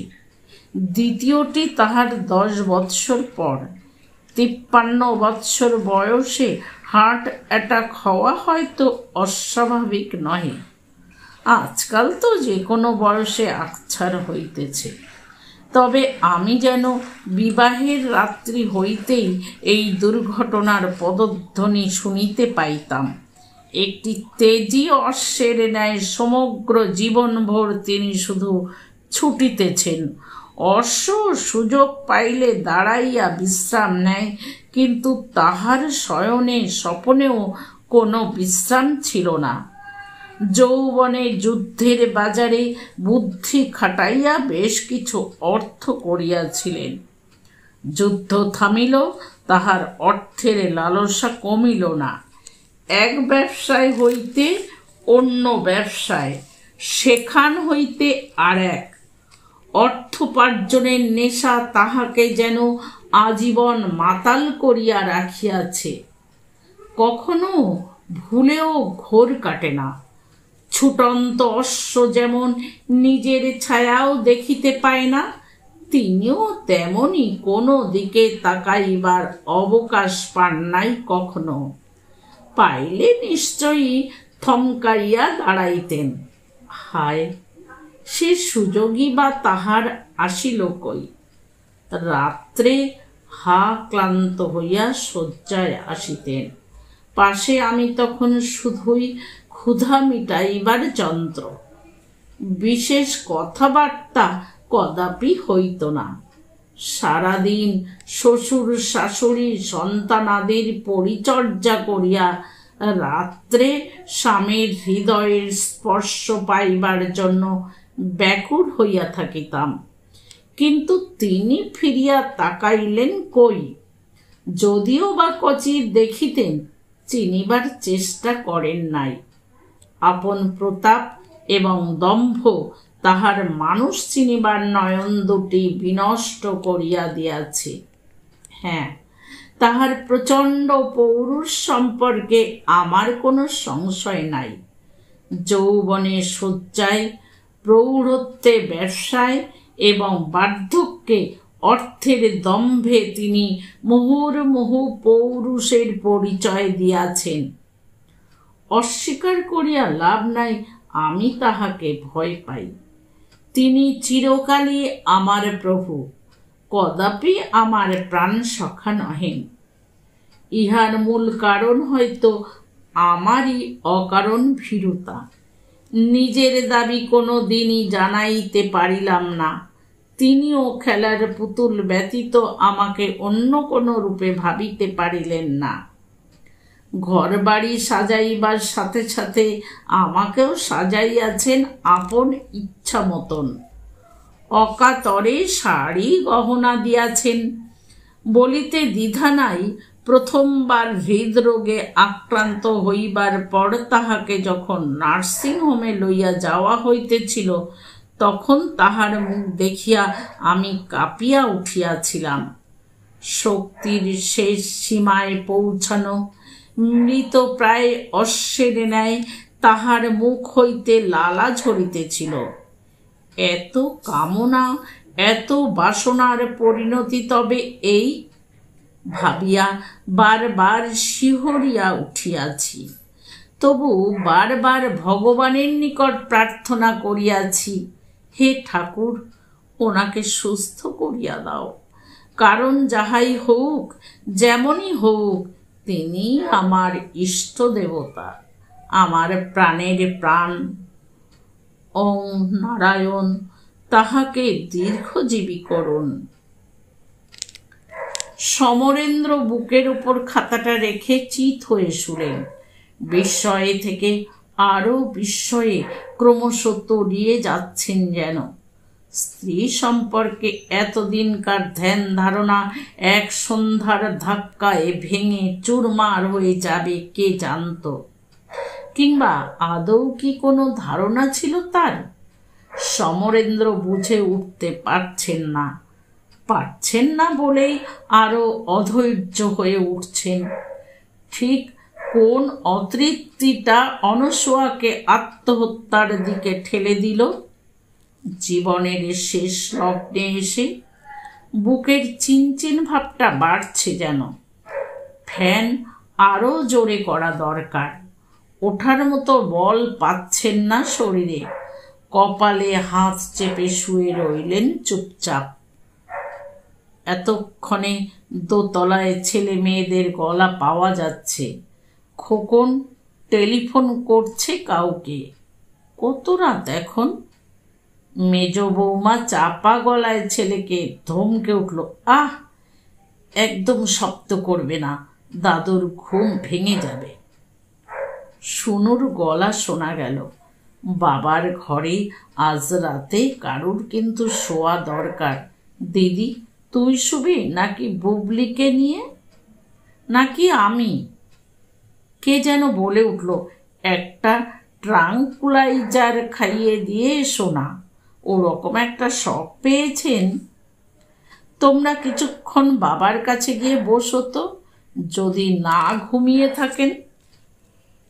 দ্বিতীয়টি তাহার 10 বৎসর পর। 53 বৎসর বয়সে হার্ট অ্যাটাক হওয়া হয়তো অস্বাভাবিক নহে। আজকাল তো যে কোনো বয়সে আকছার হইতেছে। তবে আমি যেন বিবাহের রাত্রি হইতেই এই দুর্ঘটনার পদধ্বনি শুনিতে পাইতাম। একটি তেজি অশ্বের ন্যায় সমগ্র জীবনভর তিনি শুধু ছুটিতেছেন। অশ্ব সুযোগ পাইলে দাঁড়াইয়া বিশ্রাম নেয়, কিন্তু তাহার শয়নে স্বপনেও কোনো বিশ্রাম ছিল না। যৌবনে যুদ্ধের বাজারে বুদ্ধি খাটাইয়া বেশ কিছু অর্থ করিয়াছিলেন। যুদ্ধ থামিল, তাহার অর্থের লালসা কমিল না। এক ব্যবসায় হইতে অন্য ব্যবসায়, সেখান হইতে আর এক। অর্থোপার্জনের নেশা তাহাকে যেন আজীবন মাতাল করিয়া রাখিয়াছে। কখনো ভুলেও ঘোর কাটে না। ছুটন্ত অশ্ব যেমন নিজের ছায়াও দেখিতে পায় না, তিনিও তেমনি কোনো দিকে তাকাইবার অবকাশ পান নাই কখনো। পাইলে নিশ্চয়ই থমকাইয়া দাঁড়াইতেন। হায়, সে সুযোগই বা তাহার আসিল কই? রাত্রে হা ক্লান্ত হইয়া শয্যায় আসিতেন। পাশে আমি তখন শুধুই ক্ষুধা মিটাইবার যন্ত্র। বিশেষ কথাবার্তা কদাপি হইত না। সারাদিন শ্বশুর শাশুড়ি সন্তানাদের পরিচর্যা করিয়া রাত্রে স্বামীর হৃদয়ের স্পর্শ পাইবার জন্য ব্যাকুল হইয়া থাকিতাম। কিন্তু তিনি ফিরিয়া তাকাইলেন কই? যদিও বা কচির দেখিতেন, চিনিবার চেষ্টা করেন নাই। আপন প্রতাপ এবং দম্ভ তাহার মানুষ চিনিবার নয়ন দুটি বিনষ্ট করিয়া দিয়াছে। হ্যাঁ, তাহার প্রচণ্ড পৌরুষ সম্পর্কে আমার কোনো সংশয় নাই। যৌবনে শয্যায়, প্রৌঢ়ত্বে ব্যবসায় এবং বার্ধক্যে অর্থের দম্ভে তিনি মুহুর্মুহু পৌরুষের পরিচয় দিয়াছেন। অস্বীকার করিয়া লাভ নাই, আমি তাহাকে ভয় পাই। তিনি চিরকালই আমার প্রভু, কদাপি আমার প্রাণ সখা নহেন। ইহার মূল কারণ হয়তো আমারই অকারণ ভীরুতা। নিজের দাবি কোনো দিনই জানাইতে পারিলাম না। তিনিও খেলার পুতুল ব্যতীত আমাকে অন্য কোনো রূপে ভাবিতে পারিলেন না। ঘর বাড়ি সাজাইবার সাথে সাথে আমাকেও সাজাইয়াছেন আপন ইচ্ছা মতন। অকাতরে শাড়ি গহনা দিয়াছেন। বলিতে দ্বিধা নাই, প্রথমবার হৃদরোগে আক্রান্ত হইবার পর তাহাকে যখন নার্সিংহোমে লইয়া যাওয়া হইতেছিল, তখন তাহার মুখ দেখিয়া আমি কাঁপিয়া উঠিয়াছিলাম। শক্তির শেষ সীমায় পৌঁছানো মৃত প্রায় অশ্বের ন্যায় তাহার মুখ হইতে লালা ঝরিতেছিল। এত কামনা, এত বাসনার পরিণতি তবে এই ভাবিয়া বারবার শিহরিয়া উঠিয়াছি। তবু বারবার ভগবানের নিকট প্রার্থনা করিয়াছি, হে ঠাকুর, ওনাকে সুস্থ করিয়া দাও। কারণ যাহাই হোক, যেমনই হোক, তিনি আমার ইষ্ট দেবতা, আমার প্রাণের প্রাণ। ওং নারায়ণ, তাহাকে দীর্ঘজীবী করুন। সমরেন্দ্র বুকের উপর খাতাটা রেখে চিত হয়ে শুলেন। বিস্ময়ে থেকে আরো বিস্ময়ে ক্রমশ তলিয়ে যাচ্ছেন যেন। স্ত্রী সম্পর্কে এতদিনকার ধ্যান ধারণা এক সন্ধ্যার ধাক্কায় ভেঙে চুরমার হয়ে যাবে কে জানত? কিংবা আদৌ কি কোনো ধারণা ছিল তার? সমরেন্দ্র বুঝে উঠতে পারছেন না বলেই আরো অধৈর্য হয়ে উঠছেন। ঠিক কোন অতৃপ্তিটা অনসূয়াকে আত্মহত্যার দিকে ঠেলে দিল? জীবনের শেষ লগ্নে এসে বুকের চিনচিন ভাবটা বাড়ছে যেন। ফ্যান আরো জোরে করা দরকার। ওঠার মতো বল পাচ্ছেন না শরীরে। কপালে হাত চেপে শুয়ে রইলেন চুপচাপ। এতক্ষণে দোতলায় ছেলে মেয়েদের গলা পাওয়া যাচ্ছে। খোকন টেলিফোন করছে কাউকে। কত রাত এখন? মেজ বৌমা চাপা গলায় ছেলেকে ধমকে উঠল, আহ, একদম শব্দ করবে না, দাদুর ঘুম ভেঙে যাবে। শুনুর গলা শোনা গেল, বাবার ঘরে আজ রাতে কারুর কিন্তু শোয়া দরকার। দিদি, তুই শুবি নাকি বুবলিকে নিয়ে? নাকি আমি? কে যেন বলে উঠল, একটা ট্রাঙ্কুলাইজার খাইয়ে দিয়ে শোনা। ওরকম একটা শখ পেয়েছেন। তোমরা কিছুক্ষণ বাবার কাছে গিয়ে বসো তো, যদি না ঘুমিয়ে থাকেন।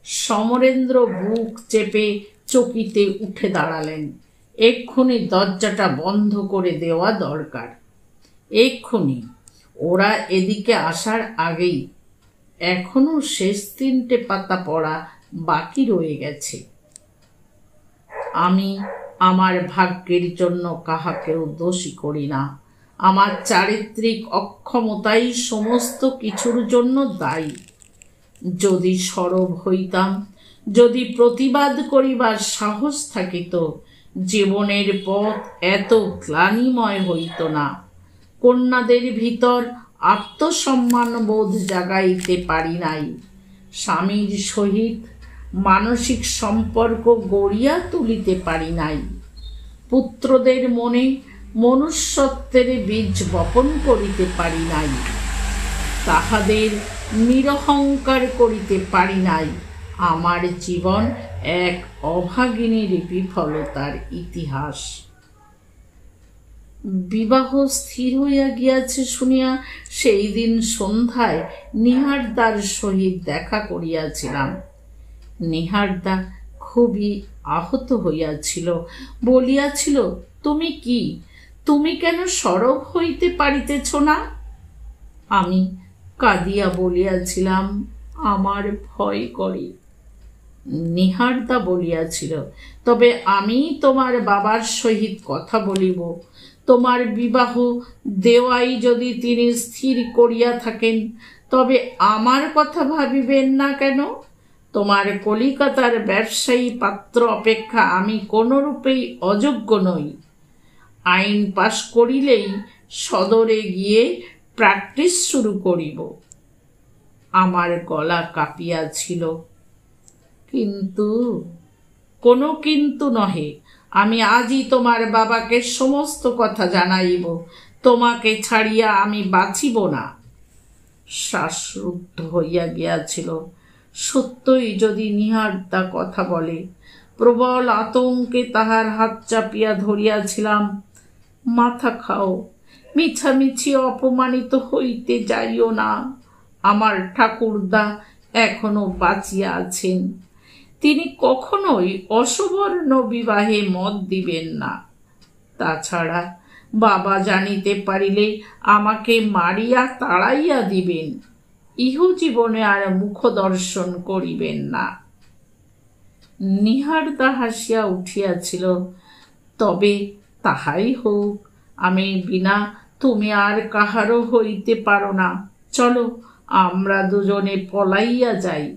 সমরেন্দ্র বুক চেপে চকিতে উঠে দাঁড়ালেন। এক্ষুনি দরজাটা বন্ধ করে দেওয়া দরকার, এক্ষুনি। ওরা এদিকে আসার আগেই। এখনো শেষ 3টে পাতা পড়া বাকি রয়ে গেছে। আমি আমার ভাগ্যের জন্য কাহাকেও দোষী করি না। আমার চারিত্রিক অক্ষমতাই সমস্ত কিছুর জন্য দায়ী। যদি সরব হইতাম, যদি প্রতিবাদ করিবার সাহস থাকিত, জীবনের পথ এত গ্লানিময় হইত না। কন্যাদের ভিতর আত্মসম্মান বোধ জাগাইতে পারি নাই। স্বামীর সহিত মানসিক সম্পর্ক গড়িয়া তুলিতে পারি নাই। পুত্রদের মনে মনুষ্যত্বের বীজ বপন করিতে পারি নাই। তাহাদের নিরহংকার করিতে পারি নাই। আমার জীবন এক অভাগিনীর বিফলতার ইতিহাস। বিবাহ স্থির হইয়া গিয়াছে শুনিয়া সেই দিন সন্ধ্যায় নিহারদার সহিত দেখা করিয়াছিলাম। নিহারদা খুবই আহত হইয়াছিল। বলিয়াছিল, তুমি কি, তুমি কেন সরব হইতে পারিতেছ না? আমি কাঁদিয়া বলিয়াছিলাম, আমার ভয় করে। নিহারদা বলিয়াছিল, তবে আমি তোমার বাবার সহিত কথা বলিব। তোমার বিবাহ দেওয়াই যদি তিনি স্থির করিয়া থাকেন, তবে আমার কথা ভাবিবেন না কেন? তোমার কলিকাতার ব্যবসায়ী পাত্র অপেক্ষা আমি কোনরূপেই অযোগ্য নই। আইন পাশ করিলেই সদরে গিয়ে প্র্যাকটিস শুরু করিব। আমার গলা কাঁপিয়াছিল। কিন্তু কোনো কিন্তু নহে, আমি আজই তোমার বাবাকে সমস্ত কথা জানাইব, তোমাকে ছাড়িয়া আমি বাঁচিব না। শ্বাসরুদ্ধ হইয়া গিয়াছিল। সত্যই যদি নিহারদা কথা বলে। প্রবল আতঙ্কে তাহার হাত চাপিয়া ধরিয়াছিলাম। মাথা খাও, মিছামিছি অপমানিত হইতে যাইও না। আমার ঠাকুরদা এখনো বাঁচিয়া আছেন, তিনি কখনোই অসবর্ণ বিবাহে মত দিবেন না। তাছাড়া বাবা জানিতে পারিলে আমাকে মারিয়া তাড়াইয়া দিবেন, ইহ জীবনে আর মুখ দর্শন করিবেন না। নিহারদা হাসিয়া উঠিয়াছিল। তবে তাহাই হোক, আমি বিনা তুমি আর কাহারও হইতে পারো না। চলো আমরা দুজনে পলাইয়া যাই।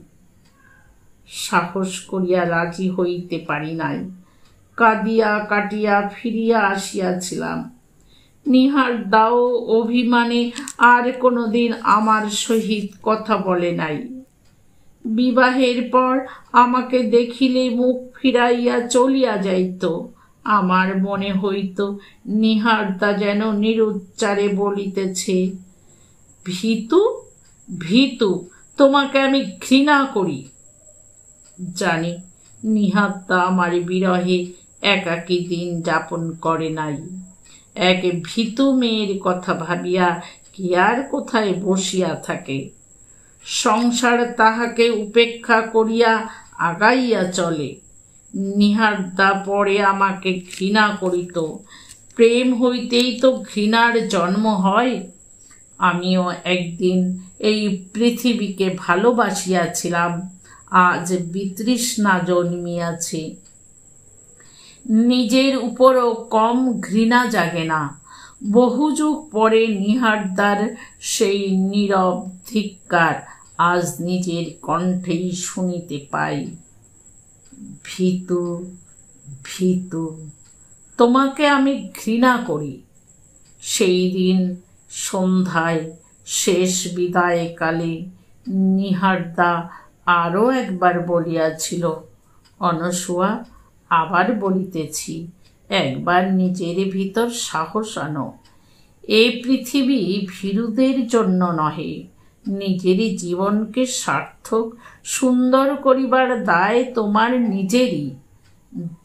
সাহস করিয়া রাজি হইতে পারি নাই। কাঁদিয়া কাটিয়া ফিরিয়া আসিয়াছিলাম। নিহারদাও অভিমানে আর কোনোদিন আমার সহিত কথা বলে নাই। বিবাহের পর আমাকে দেখিলে মুখ ফিরাইয়া চলিয়া যাইত। আমার মনে হইত নিহারদা যেন নিরুচ্চারে বলিতেছে, ভীতু ভীতু, তোমাকে আমি ঘৃণা করি। জানি নিহারদা আমার বিরহে একাকী দিন যাপন করে নাই। এক ভীতু মেয়ের কথা ভাবিয়া কি আর কোথায় বসিয়া থাকে। সংসার তাহাকে উপেক্ষা করিয়া আগাইয়া চলে। নিহারদা পরে আমাকে ঘৃণা করিত। প্রেম হইতেই তো ঘৃণার জন্ম হয়। আমিও একদিন এই পৃথিবীকে ভালোবাসিয়াছিলাম, আজ বিতৃষ্ণা জন্মিয়াছে। নিজের উপরও কম ঘৃণা জাগে না। বহু যুগ পরে নিহারদার সেই নীরব ধিক্কার আজ নিজের কণ্ঠেই শুনিতে পাই। ভীতু ভীতু, তোমাকে আমি ঘৃণা করি। সেই দিন সন্ধ্যায় শেষ বিদায়কালে নিহারদা আরও একবার বলিয়াছিল, অনসূয়া, আবার বলিতেছি, একবার নিজের ভিতর সাহস আনো। এ পৃথিবী ভীরুদের জন্য নহে। নিজের জীবনকে সার্থক সুন্দর করিবার দায় তোমার নিজেরই।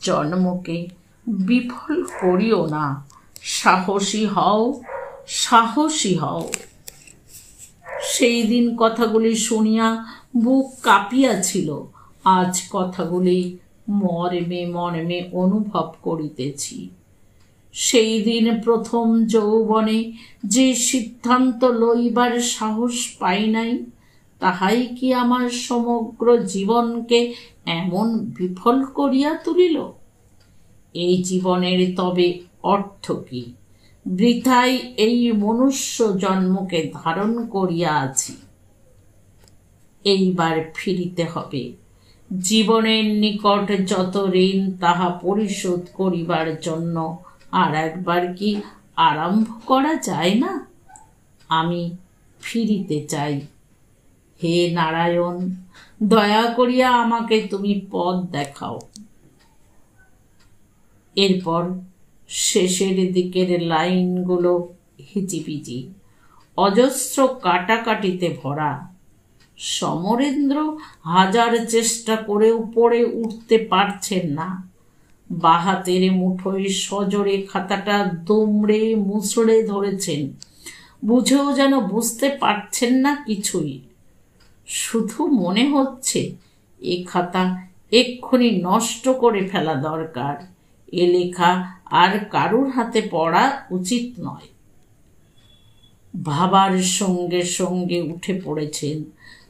জন্মকে বিফল করিও না। সাহসী হও, সাহসী হও। সেই দিন কথাগুলি শুনিয়া বুক কাঁপিয়াছিল। আজ কথাগুলি মর্মে মর্মে অনুভব করিতেছি। সেই দিন প্রথম যৌবনে যে সিদ্ধান্ত লইবার সাহস পাই নাই, তাহাই কি আমার সমগ্র জীবনকে এমন বিফল করিয়া তুলিল? এই জীবনের তবে অর্থ কি? বৃথাই এই মনুষ্য জন্মকে ধারণ করিয়া আছি। এইবার ফিরিতে হবে। জীবনের নিকট যত ঋণ তাহা পরিশোধ করিবার জন্য আর একবার কি আরম্ভ করা যায় না? আমি ফিরিতে চাই। হে নারায়ণ, দয়া করিয়া আমাকে তুমি পথ দেখাও। এরপর শেষের দিকের লাইনগুলো হিচিপিচি, অজস্র কাটাকাটিতে ভরা। সমরেন্দ্র হাজার চেষ্টা করে উপরে উঠতে পারছেন না। বাহাতের মুঠোয় সজোরে খাতাটা দুমড়ে মুচড়ে ধরেছেন। বুঝেও যেন বুঝতে পারছেন না কিছুই। শুধু মনে হচ্ছে এ খাতা এক্ষুনি নষ্ট করে ফেলা দরকার। এ লেখা আর কারুর হাতে পড়া উচিত নয়। ভাবার সঙ্গে সঙ্গে উঠে পড়েছেন।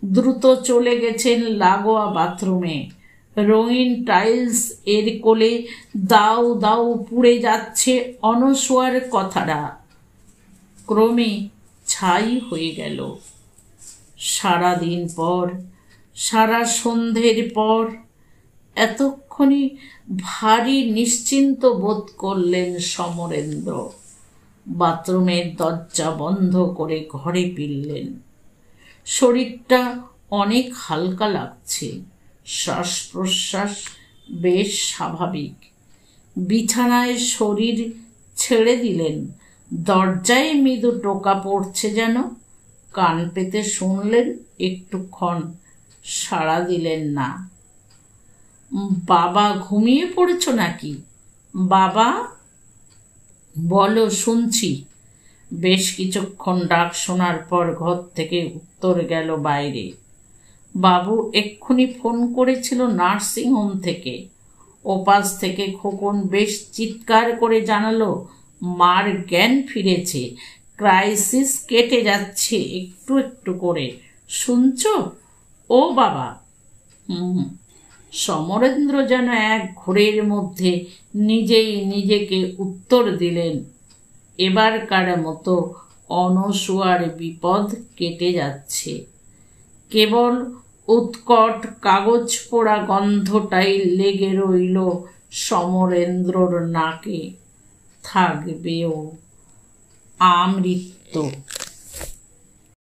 দ্রুত চলে গেছেন লাগোয়া বাথরুমে। রঙিন টাইলস এর কোলে দাউ দাউ পুড়ে যাচ্ছে অনসূয়ার কথাটা। ক্রমে ছাই হয়ে গেল। সারাদিন পর, সারা সন্ধ্যের পর এতক্ষণে ভারী নিশ্চিন্ত বোধ করলেন সমরেন্দ্র। বাথরুমের দরজা বন্ধ করে ঘরে ফিরলেন। শরীরটা অনেক হালকা লাগছে, শ্বাস প্রশ্বাস বেশ স্বাভাবিক। বিছানায় শরীর ছেড়ে দিলেন। দরজায় মৃদু টোকা পড়ছে যেন। কান পেতে শুনলেন একটুক্ষণ, সাড়া দিলেন না। বাবা ঘুমিয়ে পড়েছ নাকি? বাবা, বলো, শুনছি। বেশ কিছুক্ষণ ডাক শোনার পর ঘর থেকে উত্তর গেল বাইরে। বাবু এক্ষুনি ফোন করেছিল নার্সিংহোম থেকে। ওপাশ থেকে খোকন বেশ চিৎকার করে জানালো, মার জ্ঞান ফিরেছে, ক্রাইসিস কেটে যাচ্ছে একটু একটু করে, শুনছ? ও বাবা। সমরেন্দ্র যেন এক ঘোরের মধ্যে নিজেই নিজেকে উত্তর দিলেন, এবারকার মতো অনসূয়ার বিপদ কেটে যাচ্ছে। কেবল উৎকট কাগজ পোড়া গন্ধটাই লেগে রইল সমরেন্দ্রর নাকে। থাকবেও আমৃত্যু।